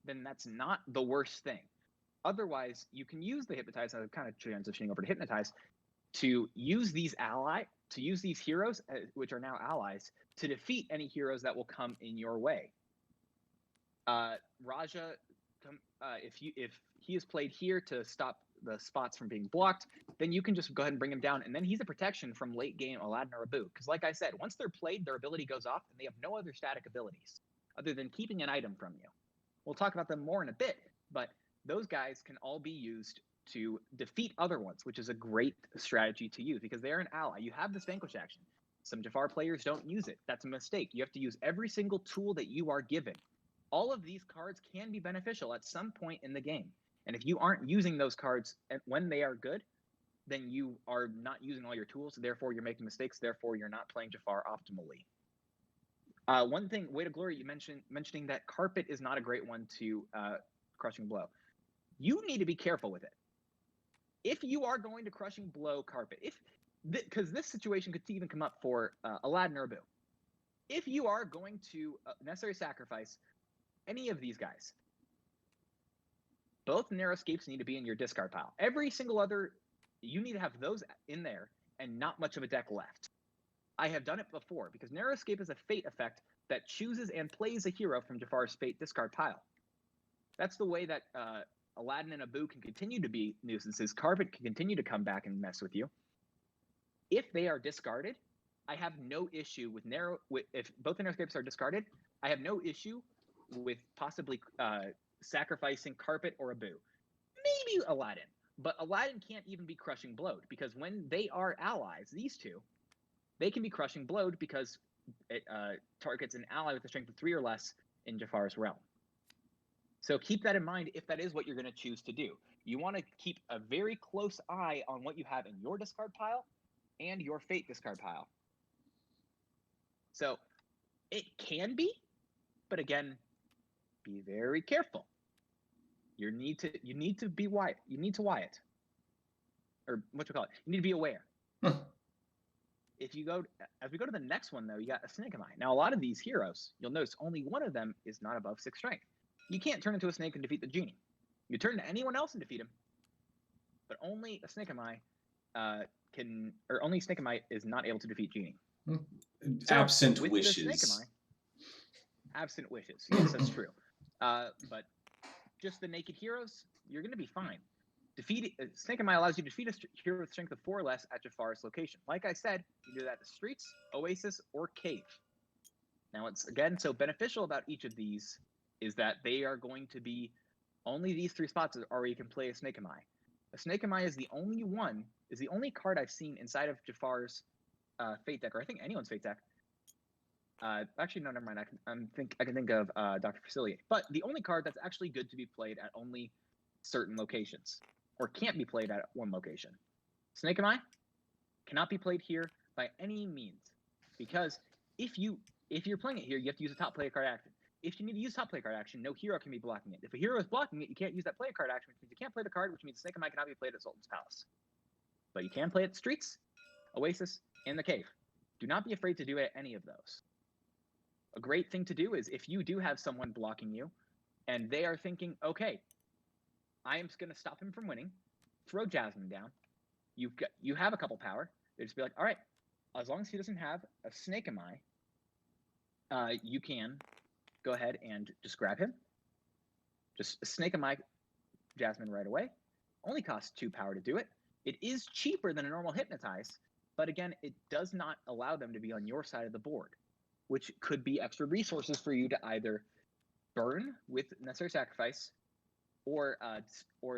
then that's not the worst thing. Otherwise, you can use the hypnotize, I'm kind of transitioning over to hypnotize, to use these heroes, which are now allies, to defeat any heroes that will come in your way. Raja, if he is played here to stop the spots from being blocked, then you can just go ahead and bring him down, and then he's a protection from late game Aladdin or Abu. Because like I said, once they're played, their ability goes off, and they have no other static abilities other than keeping an item from you. We'll talk about them more in a bit, but those guys can all be used to defeat other ones, which is a great strategy to use because they're an ally. You have this vanquish action. Some Jafar players don't use it. That's a mistake. You have to use every single tool that you are given. All of these cards can be beneficial at some point in the game. And if you aren't using those cards when they are good, then you are not using all your tools. Therefore, you're making mistakes. Therefore, you're not playing Jafar optimally. One thing, Way to Glory, you mentioning that carpet is not a great one to crushing blow. You need to be careful with it. If you are going to crushing blow carpet, because this situation could even come up for Aladdin or Abu. If you are going to necessarily sacrifice any of these guys, both narrowscapes need to be in your discard pile. Every single other, you need to have those in there and not much of a deck left. I have done it before because narrowscape is a fate effect that chooses and plays a hero from Jafar's fate discard pile. That's the way that Aladdin and Abu can continue to be nuisances. Carpet can continue to come back and mess with you. If they are discarded, I have no issue with if both the narrowscapes are discarded, I have no issue with possibly sacrificing Carpet or Abu. Maybe Aladdin, but Aladdin can't even be crushing blowed because when they are allies, these two, they can be crushing blowed because it targets an ally with a strength of 3 or less in Jafar's realm. So keep that in mind if that is what you're going to choose to do. You want to keep a very close eye on what you have in your discard pile and your fate discard pile. So it can be, but again, be very careful. You need to be wise. You need to Wyatt, or what you call it. You need to be aware. If you go, as we go to the next one though, you got a Snake Eye. Now a lot of these heroes, you'll notice only one of them is not above 6 strength. You can't turn into a snake and defeat the Genie. You turn to anyone else and defeat him, but only a Snake Eye can, or only Snake Eye is not able to defeat Genie. So Absent with wishes. The Snake Eye, absent wishes. Yes, that's true. But just the naked heroes, you're going to be fine. Snake Eye allows you to defeat a hero with strength of 4 or less at Jafar's location. Like I said, you can do that at the streets, Oasis, or cave. Now, what's again so beneficial about each of these is that they are going to be only these 3 spots are where you can play a Snake Eye. A Snake Eye is the only card I've seen inside of Jafar's Fate deck, or I think anyone's Fate deck. Actually, no, never mind. I can think of Dr. Facilier. But the only card that's actually good to be played at only certain locations, or can't be played at one location. Snake Eye cannot be played here by any means, because if you're playing it here, you have to use a top player card action. If you need to use top player card action, no hero can be blocking it. If a hero is blocking it, you can't use that player card action, which means you can't play the card, which means Snake Eye cannot be played at Sultan's Palace. But you can play at the streets, Oasis, and the cave. Do not be afraid to do it at any of those. A great thing to do is if you do have someone blocking you, and they are thinking, okay, I am going to stop him from winning, throw Jasmine down. You have a couple power. They just be like, all right, as long as he doesn't have a Snake Eye, you can go ahead and just grab him. Just Snake Eye Jasmine right away. Only costs 2 power to do it. It is cheaper than a normal Hypnotize, but again, it does not allow them to be on your side of the board, which could be extra resources for you to either burn with necessary sacrifice, or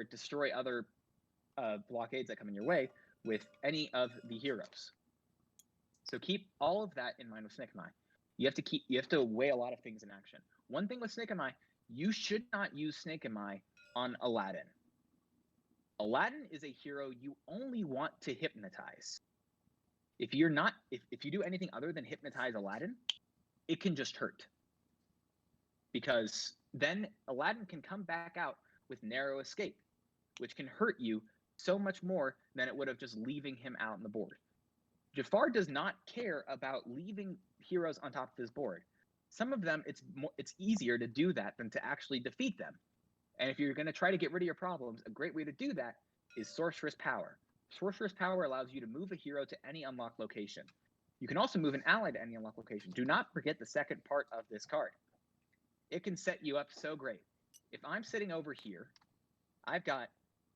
destroy other blockades that come in your way with any of the heroes. So keep all of that in mind with Snake Eye. You have to weigh a lot of things in action. One thing with Snake Eye, you should not use Snake Eye on Aladdin. Aladdin is a hero you only want to hypnotize. If you do anything other than hypnotize Aladdin, it can just hurt. Because then Aladdin can come back out with narrow escape, which can hurt you so much more than it would have just leaving him out on the board. Jafar does not care about leaving heroes on top of his board. Some of them, it's easier to do that than to actually defeat them. And if you're going to try to get rid of your problems, a great way to do that is Sorceress Power. Sorceress Power allows you to move a hero to any unlocked location. You can also move an ally to any unlocked location. Do not forget the second part of this card. It can set you up so great. If I'm sitting over here, I've got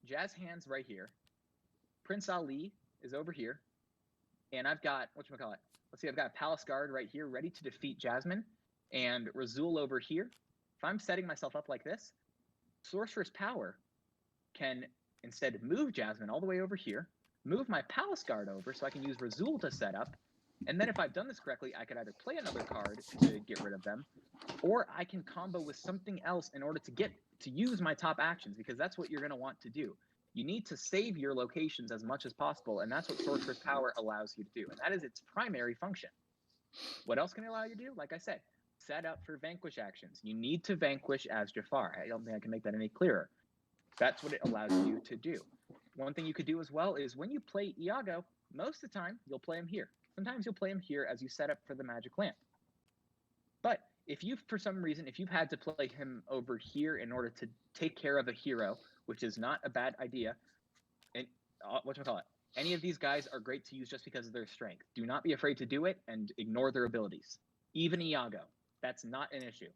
Jazz Hands right here. Prince Ali is over here. And I've got, I've got Palace Guard right here ready to defeat Jasmine. And Razul over here. If I'm setting myself up like this, Sorceress Power can instead move Jasmine all the way over here, move my Palace Guard over so I can use Razul to set up, and then if I've done this correctly, I could either play another card to get rid of them, or I can combo with something else in order to use my top actions, because that's what you're going to want to do. You need to save your locations as much as possible, and that's what Sorceress Power allows you to do, and that is its primary function. What else can it allow you to do? Like I said, set up for vanquish actions. You need to vanquish as Jafar. I don't think I can make that any clearer. That's what it allows you to do. One thing you could do as well is when you play Iago, most of the time you'll play him here. Sometimes you'll play him here as you set up for the magic lamp. But if for some reason, if you've had to play him over here in order to take care of a hero, which is not a bad idea, and any of these guys are great to use just because of their strength. Do not be afraid to do it and ignore their abilities. Even Iago, that's not an issue.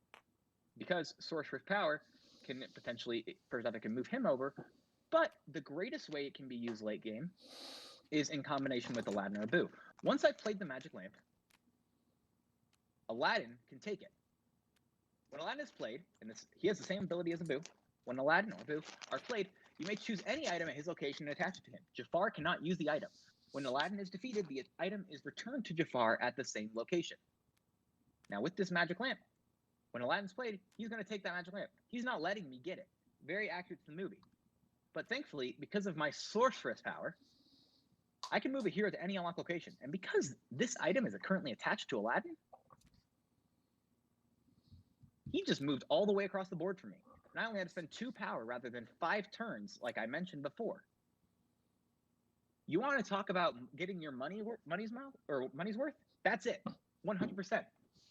Because Sorceress Power can potentially, first off, it can move him over, but the greatest way it can be used late game is in combination with Aladdin or Abu. Once I've played the Magic Lamp, Aladdin can take it. When Aladdin is played, and he has the same ability as Abu, when Aladdin or Abu are played, you may choose any item at his location and attach it to him. Jafar cannot use the item. When Aladdin is defeated, the item is returned to Jafar at the same location. Now with this Magic Lamp, When Aladdin's played, he's going to take that magic lamp. He's not letting me get it. Very accurate to the movie. But thankfully, because of my Sorceress Power, I can move a hero to any unlocked location. And because this item is currently attached to Aladdin, he just moved all the way across the board for me. And I only had to spend 2 power rather than 5 turns, like I mentioned before. You want to talk about getting your money's worth? That's it. 100%.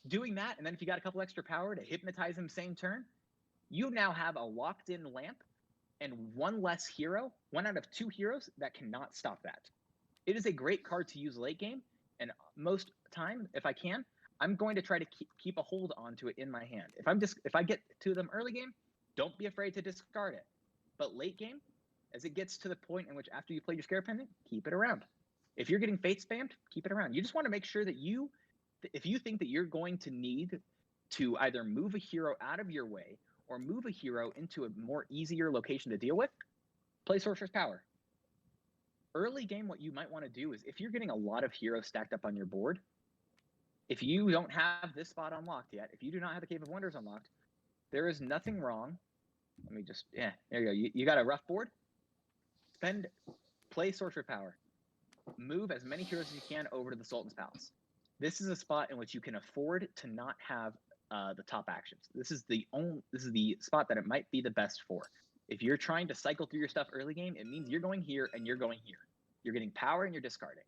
Doing that, and then if you got a couple extra power to hypnotize him same turn, you now have a locked-in lamp and 1 less hero, 1 out of 2 heroes that cannot stop that. It is a great card to use late game, and most time, if I can, I'm going to try to keep a hold onto it in my hand. If I get to them early game, don't be afraid to discard it. But late game, as it gets to the point in which after you play your scare pendant, keep it around. If you're getting fate spammed, keep it around. You just want to make sure that if you think that you're going to need to either move a hero out of your way or move a hero into a more easier location to deal with, play Sorceress Power. Early game, what you might want to do is, if you're getting a lot of heroes stacked up on your board, if you don't have this spot unlocked yet, if you do not have the Cave of Wonders unlocked, there is nothing wrong. Let me just, there you go. You got a rough board? Play Sorcerer Power. Move as many heroes as you can over to the Sultan's Palace. This is a spot in which you can afford to not have the top actions. This is the spot that it might be the best for. If you're trying to cycle through your stuff early game, it means you're going here and you're going here. You're getting power and you're discarding.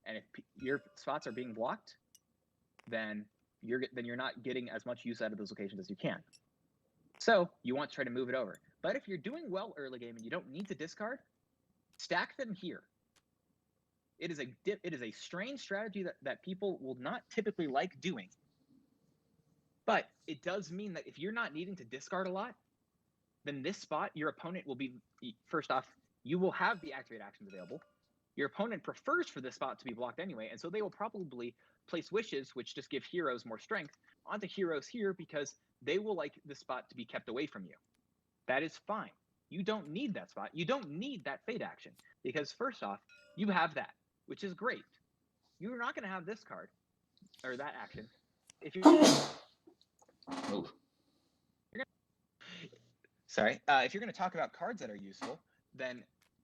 And if your spots are being blocked, then you're not getting as much use out of those locations as you can. So you want to try to move it over. But if you're doing well early game and you don't need to discard, stack them here. It is a strange strategy that people will not typically like doing. But it does mean that if you're not needing to discard a lot, then this spot, your opponent will be, first off, you will have the activate actions available. Your opponent prefers for this spot to be blocked anyway, and so they will probably place wishes, which just give heroes more strength, onto heroes here because they will like this spot to be kept away from you. That is fine. You don't need that spot. You don't need that fate action because first off, you have that, which is great. You're not going to have this card or that action if you're if you're going to talk about cards that are useful, then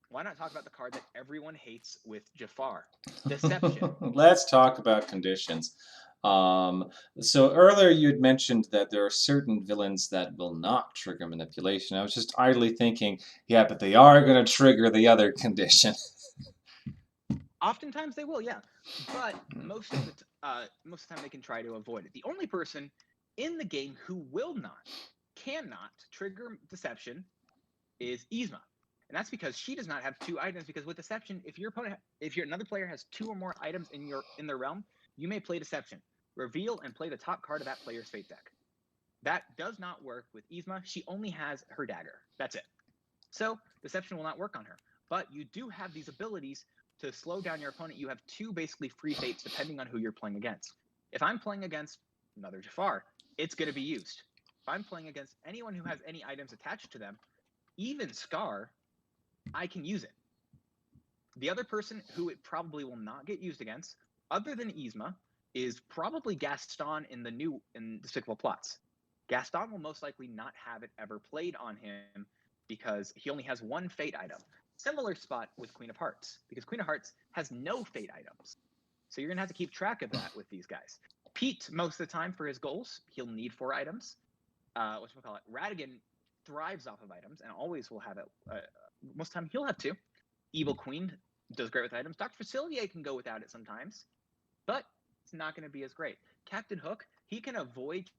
why not talk about the card that everyone hates with Jafar? Deception. Let's talk about conditions. So earlier you had mentioned that there are certain villains that will not trigger manipulation. I was just idly thinking, yeah, but they are going to trigger the other condition. Oftentimes they will, yeah. But most of the time they can try to avoid it. The only person in the game who cannot trigger deception is Yzma. And that's because she does not have 2 items, because with deception, if another player has 2 or more items in their realm, you may play deception. Reveal and play the top card of that player's fate deck. That does not work with Yzma. She only has her dagger. That's it. So deception will not work on her. But you do have these abilities to slow down your opponent. You have 2 basically free fates depending on who you're playing against. If I'm playing against another Jafar, it's going to be used. If I'm playing against anyone who has any items attached to them, even Scar, I can use it. The other person who it probably will not get used against, other than Yzma, is probably Gaston in Despicable Plots. Gaston will most likely not have it ever played on him because he only has 1 fate item. Similar spot with Queen of Hearts, because Queen of Hearts has no fate items. So you're going to have to keep track of that with these guys. Pete, most of the time for his goals, he'll need 4 items. Radigan thrives off of items and always will have it. Most of the time he'll have 2. Evil Queen does great with items. Dr. Facilier can go without it sometimes, but it's not going to be as great. Captain Hook, he can avoid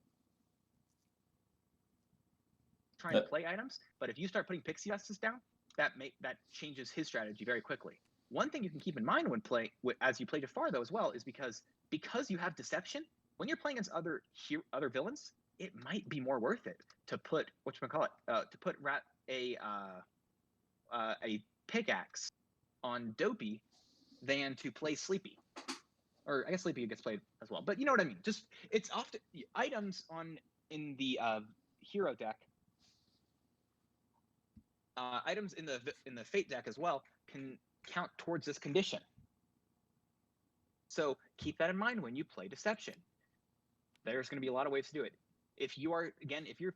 trying to play items, but if you start putting pixie dusts down, that changes his strategy very quickly. One thing you can keep in mind as you play Jafar though as well is because you have deception, when you're playing against other villains, it might be more worth it to put a pickaxe on Dopey than to play Sleepy. Or I guess Sleepy gets played as well, but you know what I mean. Just it's often items in the hero deck. Items in the fate deck as well can count towards this condition. So keep that in mind when you play deception. There's going to be a lot of ways to do it. If you're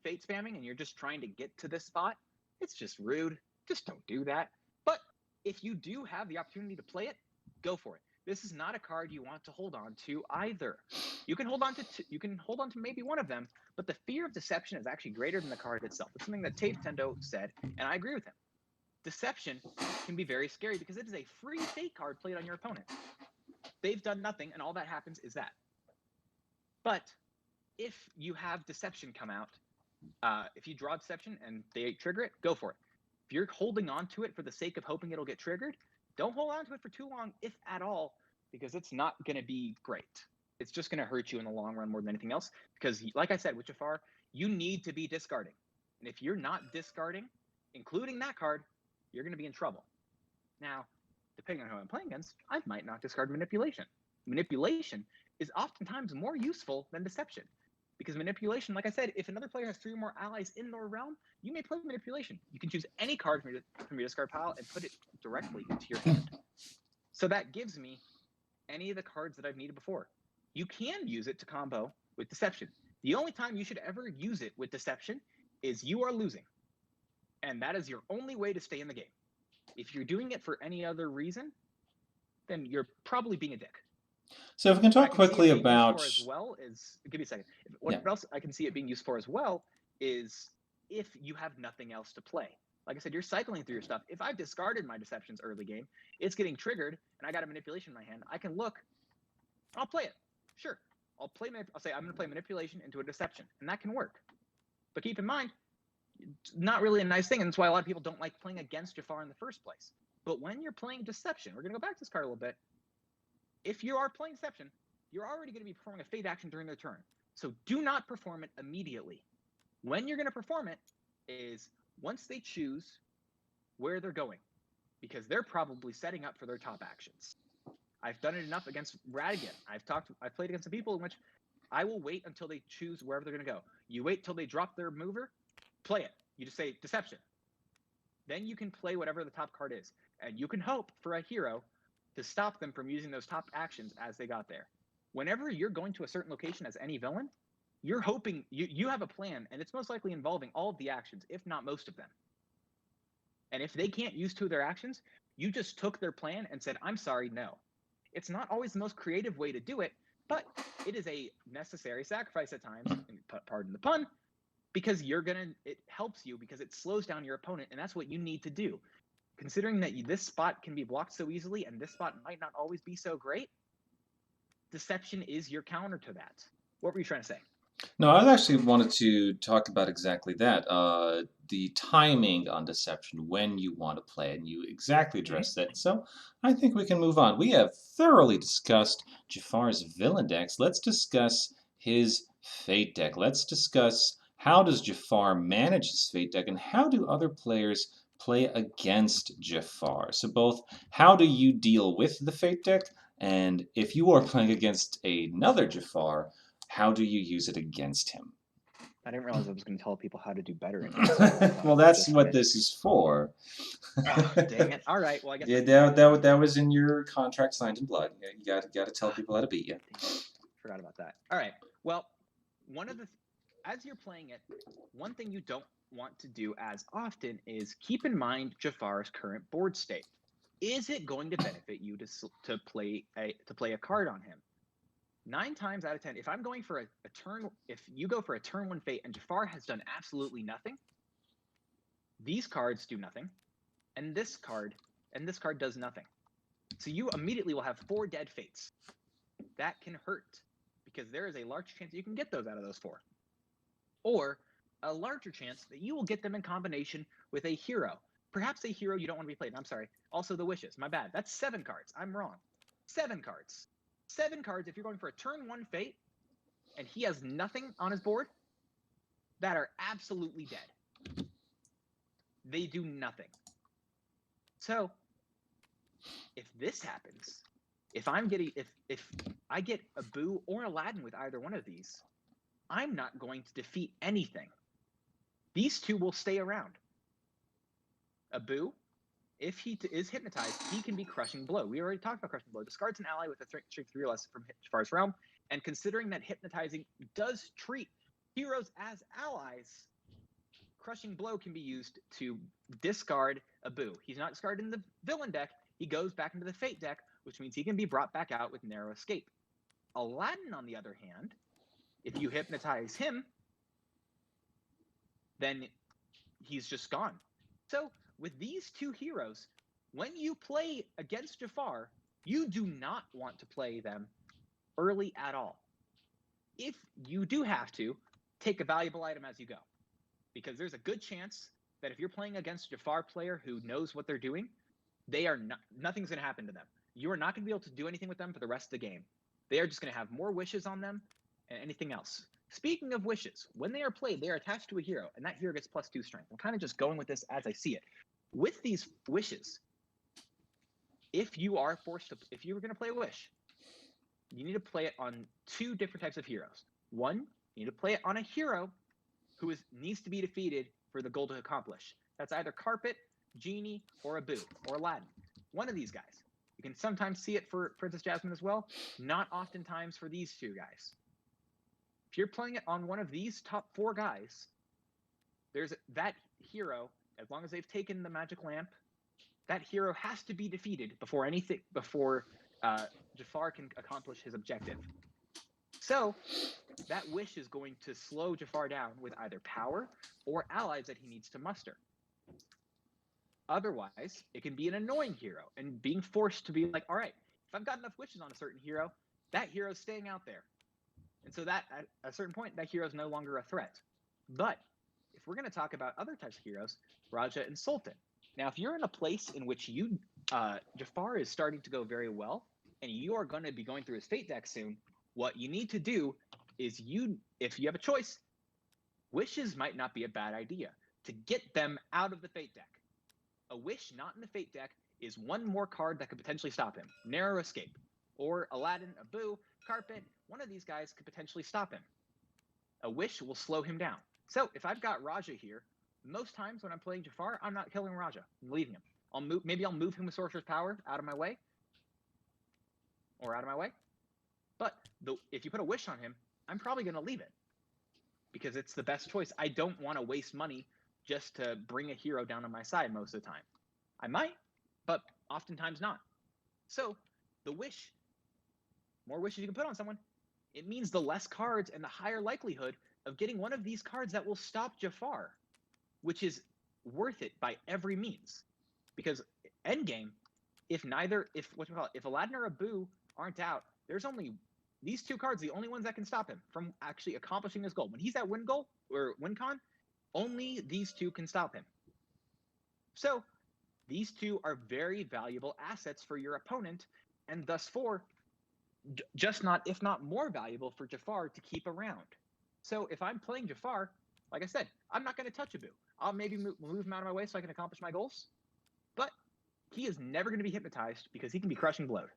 fate spamming and you're just trying to get to this spot, it's just rude. Just don't do that. But if you do have the opportunity to play it, go for it. This is not a card you want to hold on to either. You can hold on to maybe one of them, but the fear of deception is actually greater than the card itself. It's something that Tape Tendo said, and I agree with him. Deception can be very scary because it is a free fate card played on your opponent. They've done nothing, and all that happens is that. But if you have Deception come out, if you draw Deception and they trigger it, go for it. If you're holding on to it for the sake of hoping it'll get triggered, don't hold on to it for too long, if at all, because it's not going to be great. It's just going to hurt you in the long run more than anything else. Because, like I said, with Jafar, you need to be discarding. And if you're not discarding, including that card, you're going to be in trouble. Now, depending on who I'm playing against, I might not discard Manipulation. Manipulation is oftentimes more useful than Deception. Because Manipulation, like I said, if another player has 3 or more allies in their realm, you may play Manipulation. You can choose any card from your discard pile and put it directly into your hand. So that gives me any of the cards that I've needed before. You can use it to combo with Deception. The only time you should ever use it with Deception is you are losing. And that is your only way to stay in the game. If you're doing it for any other reason, then you're probably being a dick. So if we can talk quickly about... As well is, give me a second. What else I can see it being used for as well is if you have nothing else to play. Like I said, you're cycling through your stuff. If I've discarded my Deceptions early game, it's getting triggered, and I got a Manipulation in my hand, I can look, I'll play it. Sure. I'll say I'm going to play Manipulation into a Deception, and that can work. But keep in mind, it's not really a nice thing, and that's why a lot of people don't like playing against Jafar in the first place. But when you're playing Deception, we're going to go back to this card a little bit. If you are playing Deception, you're already going to be performing a fate action during their turn. So do not perform it immediately. When you're going to perform it is once they choose where they're going, because they're probably setting up for their top actions. I've done it enough against Radigan. I've played against some people in which I will wait until they choose wherever they're going to go. You wait till they drop their mover, play it. You just say Deception. Then you can play whatever the top card is. And you can hope for a hero to stop them from using those top actions as they got there. Whenever you're going to a certain location as any villain, you're hoping, you have a plan, and it's most likely involving all of the actions, if not most of them. And if they can't use 2 of their actions, you just took their plan and said, I'm sorry, no. It's not always the most creative way to do it, but it is a necessary sacrifice at times, and pardon the pun, because it helps you because it slows down your opponent, and that's what you need to do. Considering that this spot can be blocked so easily and this spot might not always be so great, Deception is your counter to that. What were you trying to say? No, I actually wanted to talk about exactly that. The timing on Deception, when you want to play, and you exactly addressed that. So I think we can move on. We have thoroughly discussed Jafar's villain decks. Let's discuss his fate deck. Let's discuss how does Jafar manage his fate deck, and how do other players play against Jafar. So both, how do you deal with the fate deck, and if you are playing against another Jafar, how do you use it against him? I didn't realize I was going to tell people how to do better. Well, that's what this is for. Oh, dang it. All right. Well, I guess. Yeah, that was in your contract signed in blood. You got to tell people how to beat you. Forgot about that. All right. Well, as you're playing it, one thing you don't want to do as often is keep in mind Jafar's current board state. Is it going to benefit you to play a card on him? 9 times out of 10, if I'm going for a turn, if you go for a turn 1 fate and Jafar has done absolutely nothing, these cards do nothing, and this card does nothing. So you immediately will have 4 dead fates. That can hurt because there is a large chance that you can get those out of those 4, or a larger chance that you will get them in combination with a hero. Perhaps a hero you don't want to be played. I'm sorry. Also the wishes. My bad. That's 7 cards. I'm wrong. 7 cards. 7 cards if you're going for a turn 1 fate and he has nothing on his board that are absolutely dead. They do nothing. So if this happens, if I get a Boo or Aladdin with either one of these, I'm not going to defeat anything. These 2 will stay around. A Boo, if he is hypnotized, he can be Crushing Blow. We already talked about Crushing Blow. Discards an ally with a strength 3 or less from Jafar's realm, and considering that hypnotizing does treat heroes as allies, Crushing Blow can be used to discard Abu. He's not discarded in the villain deck. He goes back into the Fate deck, which means he can be brought back out with Narrow Escape. Aladdin, on the other hand, if you hypnotize him, then he's just gone. So with these two heroes, when you play against Jafar, you do not want to play them early at all. If you do have to, take a valuable item as you go, because there's a good chance that if you're playing against a Jafar player who knows what they're doing, nothing's going to happen to them. You are not going to be able to do anything with them for the rest of the game. They are just going to have more wishes on them and anything else. Speaking of wishes, when they are played, they are attached to a hero, and that hero gets +2 strength. I'm kind of just going with this as I see it. With these wishes, if you were going to play a wish, you need to play it on 2 different types of heroes. One, you need to play it on a hero who needs to be defeated for the goal to accomplish. That's either Carpet, Genie, or Abu, or Aladdin. One of these guys. You can sometimes see it for Princess Jasmine as well, not oftentimes for these 2 guys. If you're playing it on one of these top 4 guys, there's that hero, as long as they've taken the magic lamp, that hero has to be defeated before Jafar can accomplish his objective. So that wish is going to slow Jafar down with either power or allies that he needs to muster. Otherwise, it can be an annoying hero, and being forced to be like, all right, if I've got enough wishes on a certain hero, that hero's staying out there. And so that, at a certain point, that hero is no longer a threat. But if we're going to talk about other types of heroes, Raja and Sultan. Now, if you're in a place in which Jafar is starting to go very well, and you are going to be going through his Fate deck soon, what you need to do is if you have a choice, wishes might not be a bad idea to get them out of the Fate deck. A wish not in the Fate deck is one more card that could potentially stop him. Narrow Escape, or Aladdin, Abu, Carpet, one of these guys could potentially stop him. A wish will slow him down. So if I've got Raja here, most times when I'm playing Jafar, I'm not killing Raja. I'm leaving him. Maybe I'll move him with Sorceress Power out of my way. But if you put a wish on him, I'm probably going to leave it, because it's the best choice. I don't want to waste money just to bring a hero down on my side most of the time. I might, but oftentimes not. So the wish, more wishes you can put on someone, it means the less cards and the higher likelihood of getting one of these cards that will stop Jafar, which is worth it by every means. Because endgame, if Aladdin or Abu aren't out, there's only these 2 cards, the only ones that can stop him from actually accomplishing his goal. When he's at win con, only these 2 can stop him. So these 2 are very valuable assets for your opponent, and thus just not, if not more valuable for Jafar to keep around. So if I'm playing Jafar, like I said, I'm not going to touch Abu. I'll maybe move him out of my way so I can accomplish my goals. But he is never going to be hypnotized because he can be Crushing Blowed.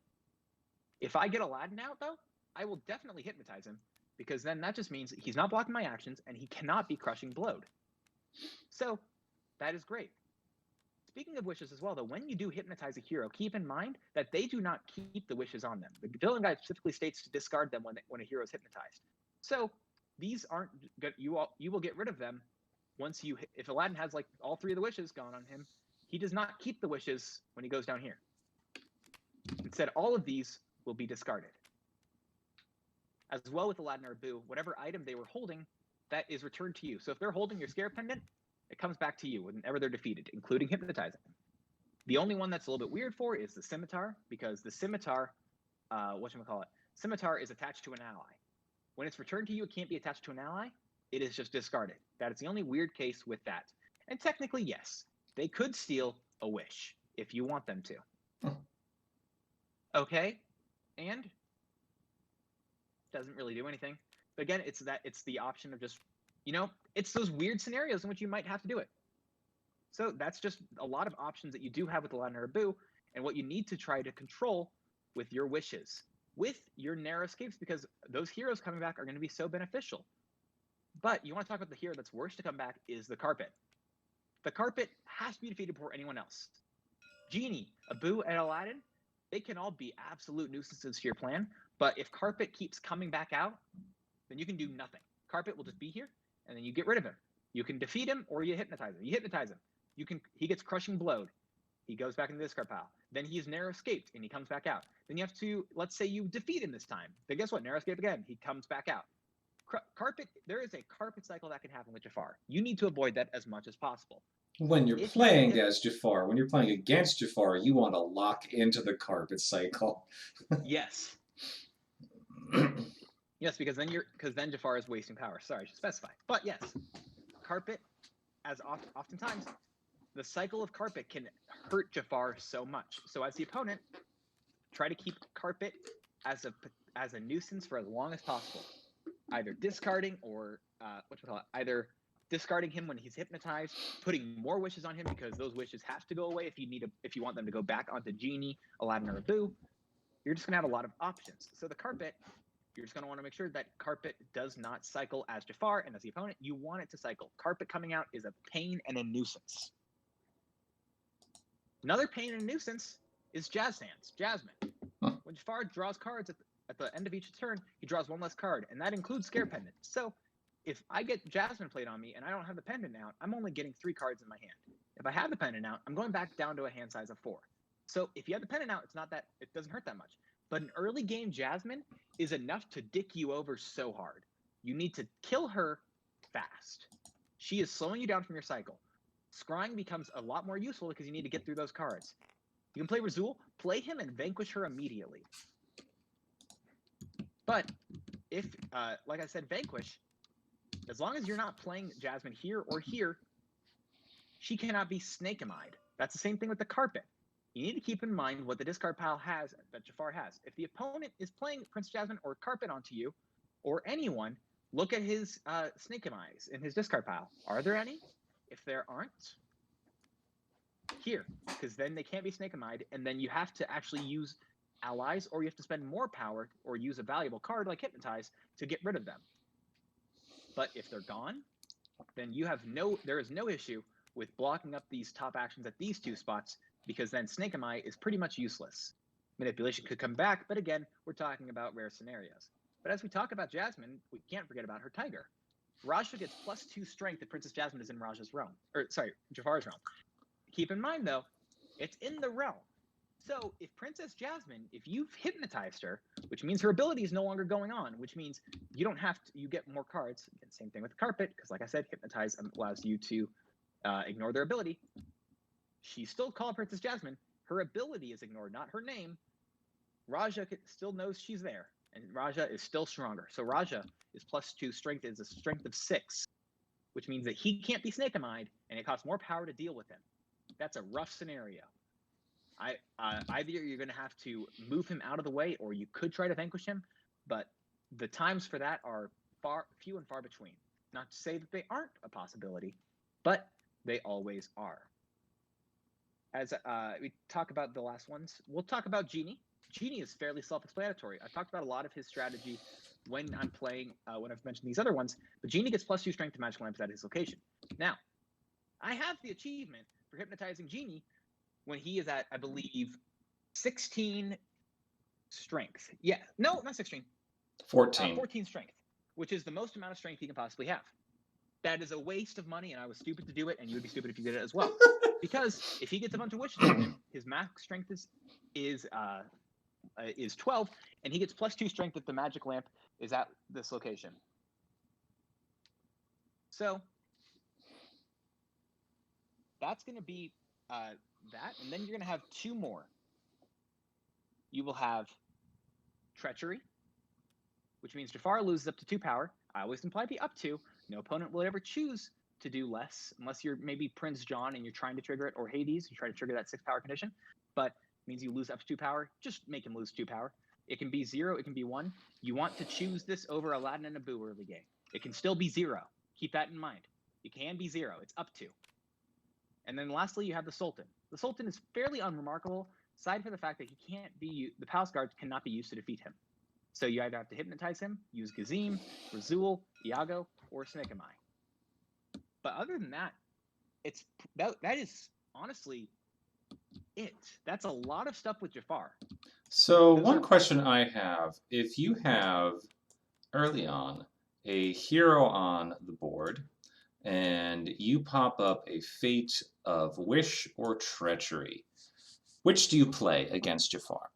If I get Aladdin out, though, I will definitely hypnotize him, because then that just means he's not blocking my actions and he cannot be Crushing Blowed. So that is great. Speaking of wishes as well, though, when you do hypnotize a hero, keep in mind that they do not keep the wishes on them. The villain guide specifically states to discard them when a hero is hypnotized. So these aren't good. You will get rid of them if Aladdin has like all 3 of the wishes gone on him, he does not keep the wishes when he goes down here. Instead, all of these will be discarded. As well with Aladdin or Abu, whatever item they were holding, that is returned to you. So if they're holding your Scare Pendant, it comes back to you whenever they're defeated, including hypnotizing. The only one that's a little bit weird for is the Scimitar, because the Scimitar, Scimitar is attached to an ally. When it's returned to you, it can't be attached to an ally. It is just discarded. That is the only weird case with that. And technically, yes, they could steal a wish if you want them to. Okay, and doesn't really do anything. But again, it's the option of just, it's those weird scenarios in which you might have to do it. So that's just a lot of options that you do have with Aladdin or Abu, and what you need to try to control with your wishes, with your narrow escapes, because those heroes coming back are going to be so beneficial. But you want to talk about the hero that's worst to come back is the Carpet. The Carpet has to be defeated before anyone else. Genie, Abu, and Aladdin, they can all be absolute nuisances to your plan, but if Carpet keeps coming back out, then you can do nothing. Carpet will just be here, and then you get rid of him. You can defeat him or you hypnotize him. You hypnotize him. He gets Crushing Blowed. He goes back into the discard pile. Then he's Narrow Escaped, and he comes back out. Then you have to, let's say you defeat him this time. Then guess what? Narrow Escape again. He comes back out. Carpet, there is a carpet cycle that can happen with Jafar. You need to avoid that as much as possible. When you're playing as Jafar, when you're playing against Jafar, you want to lock into the carpet cycle. Yes. Yes, because then Jafar is wasting power. Sorry, I should specify. But yes, carpet, as oftentimes, the cycle of carpet can hurt Jafar so much. So as the opponent, try to keep carpet as a nuisance for as long as possible. Either discarding or either discarding him when he's hypnotized, putting more wishes on him because those wishes have to go away if you want them to go back onto Genie, Aladdin, or Abu. You're just gonna have a lot of options. So the carpet, you're just gonna want to make sure that carpet does not cycle as Jafar, and as the opponent, you want it to cycle. Carpet coming out is a pain and a nuisance. Another pain and a nuisance is Jazz Hands, Jasmine. When Jafar draws cards at the end of each turn, he draws one less card, and that includes Scare Pendant. So if I get Jasmine played on me and I don't have the pendant out, I'm only getting 3 cards in my hand. If I have the pendant out, I'm going back down to a hand size of 4. So if you have the pendant out, it doesn't hurt that much. But an early game Jasmine is enough to dick you over so hard. You need to kill her fast. She is slowing you down from your cycle. Scrying becomes a lot more useful because you need to get through those cards. You can play Razul, play him and vanquish her immediately. But if, like I said, vanquish, as long as you're not playing Jasmine here or here, she cannot be snake-amied. That's the same thing with the carpet. You need to keep in mind what the discard pile has that Jafar has. If the opponent is playing Prince Jasmine or carpet onto you, or anyone, look at his snake-amize in his discard pile. Are there any? If there aren't, here, because then they can't be snake-amied, and then you have to actually use allies, or you have to spend more power or use a valuable card like Hypnotize to get rid of them. But if they're gone, then there is no issue with blocking up these top actions at these 2 spots, because then Snake-Eye is pretty much useless. Manipulation could come back, but again, we're talking about rare scenarios. But as we talk about Jasmine, we can't forget about her Tiger. Raja gets +2 strength if Princess Jasmine is in Jafar's realm. Keep in mind, though, it's in the realm. So if Princess Jasmine, if you've hypnotized her, which means her ability is no longer going on, which means you don't have to, you get more cards. Again, same thing with the carpet, because like I said, hypnotize allows you to ignore their ability. She's still called Princess Jasmine. Her ability is ignored, not her name. Raja still knows she's there, and Raja is still stronger. So Raja is +2 strength, is a strength of 6, which means that he can't be snake-amied, and it costs more power to deal with him. That's a rough scenario. Either you're going to have to move him out of the way, or you could try to vanquish him, but the times for that are few and far between. Not to say that they aren't a possibility, but they always are. As we talk about the last ones, we'll talk about Genie. Genie is fairly self-explanatory. I've talked about a lot of his strategy when I'm playing, when I've mentioned these other ones, but Genie gets +2 strength to magic lamps at his location. Now, I have the achievement for hypnotizing Genie when he is at, I believe, 16 strength. Yeah, no, not 16. 14. 14 strength, which is the most amount of strength he can possibly have. That is a waste of money, and I was stupid to do it, and you would be stupid if you did it as well. Because if he gets a bunch of wishes on him, his max strength is 12, and he gets +2 strength if the magic lamp is at this location. So that's going to be that, and then you're going to have 2 more. You will have Treachery, which means Jafar loses up to 2 power. I always imply the up to. No opponent will ever choose to do less, unless you're maybe Prince John and you're trying to trigger it, or Hades, you try to trigger that 6 power condition. But it means you lose up to 2 power. Just make him lose 2 power. It can be 0, it can be 1. You want to choose this over Aladdin and Abu early game. It can still be 0. Keep that in mind. It can be 0. It's up to. And then lastly, you have the Sultan. The Sultan is fairly unremarkable, aside from the fact that the Palace Guards cannot be used to defeat him. So you either have to hypnotize him, use Gazim, Razul, Iago, or Snake-Eye. But other than that, that is honestly it. That's a lot of stuff with Jafar. So one question I have, if you have, early on, a hero on the board, and you pop up a fate of wish or treachery. Which do you play against Jafar?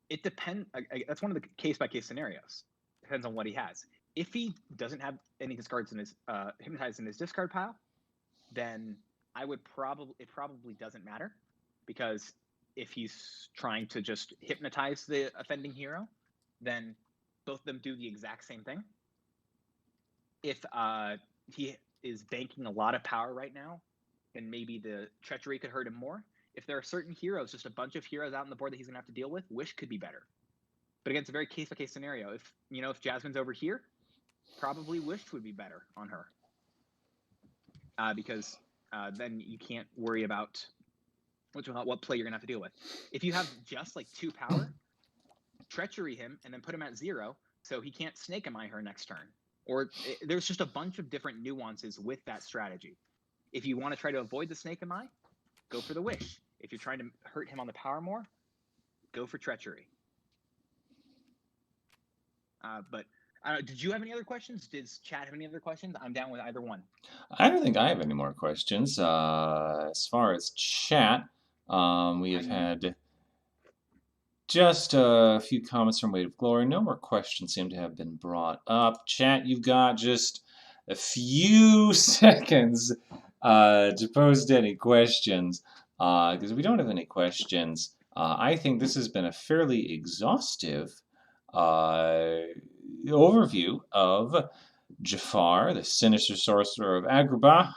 It depends. That's one of the case-by-case scenarios. Depends on what he has. If he doesn't have any discards in his hypnotized in his discard pile, then I would probably doesn't matter, because if he's trying to just hypnotize the offending hero, then both of them do the exact same thing. If he is banking a lot of power right now, then maybe the treachery could hurt him more. If there are certain heroes, just a bunch of heroes out on the board that he's gonna have to deal with, wish could be better. But again, it's a very case-by-case scenario. If Jasmine's over here, probably wish would be better on her, because then you can't worry about what play you're gonna have to deal with. If you have just like 2 power, treachery him and then put him at 0, so he can't snake eye her next turn. Or there's just a bunch of different nuances with that strategy. If you want to try to avoid the snake eye, go for the wish. If you're trying to hurt him on the power more, go for treachery. But did you have any other questions? Does chat have any other questions? I'm down with either one. I don't think I have any more questions. As far as chat, we have had just a few comments from Weight of Glory. No more questions seem to have been brought up. Chat, you've got just a few seconds to post any questions, because we don't have any questions. I think this has been a fairly exhaustive overview of Jafar, the sinister sorcerer of Agrabah,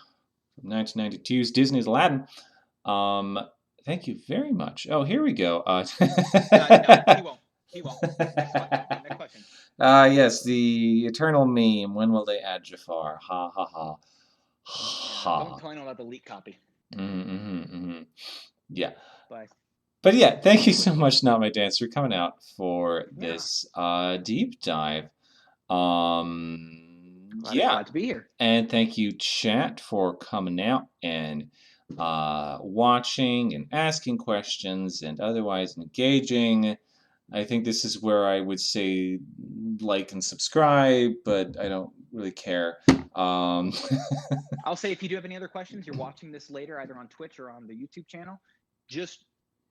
from 1992's Disney's Aladdin. Thank you very much. Oh, here we go. No, he won't. He won't. Next question. Yes, the eternal meme. When will they add Jafar? Ha ha ha. Ha. Don't tell anyone about the leak copy. Yeah. Bye. But yeah, thank you so much, Not My Dance, for coming out for this deep dive. Glad to be here. And thank you, chat, for coming out and watching and asking questions and otherwise engaging. I think this is where I would say like and subscribe, but I don't really care. I'll say, if you do have any other questions, you're watching this later, either on Twitch or on the YouTube channel, just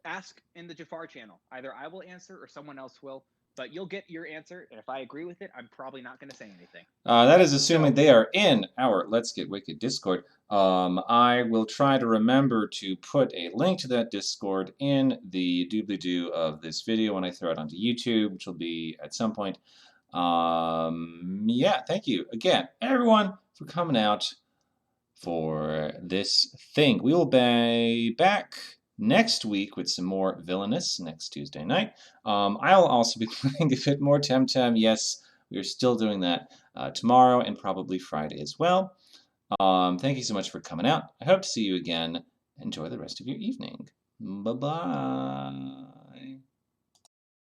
ask in the Jafar channel. Either I will answer or someone else will, but you'll get your answer, and if I agree with it, I'm probably not going to say anything. That is assuming they are in our Let's Get Wicked Discord. I will try to remember to put a link to that Discord in the doobly-doo of this video when I throw it onto YouTube, which will be at some point. Yeah, thank you again, everyone, for coming out for this thing. We will be back next week with some more Villainous next Tuesday night. I'll also be playing a bit more Temtem. Yes, we are still doing that tomorrow and probably Friday as well. Thank you so much for coming out. I hope to see you again. Enjoy the rest of your evening. Bye-bye.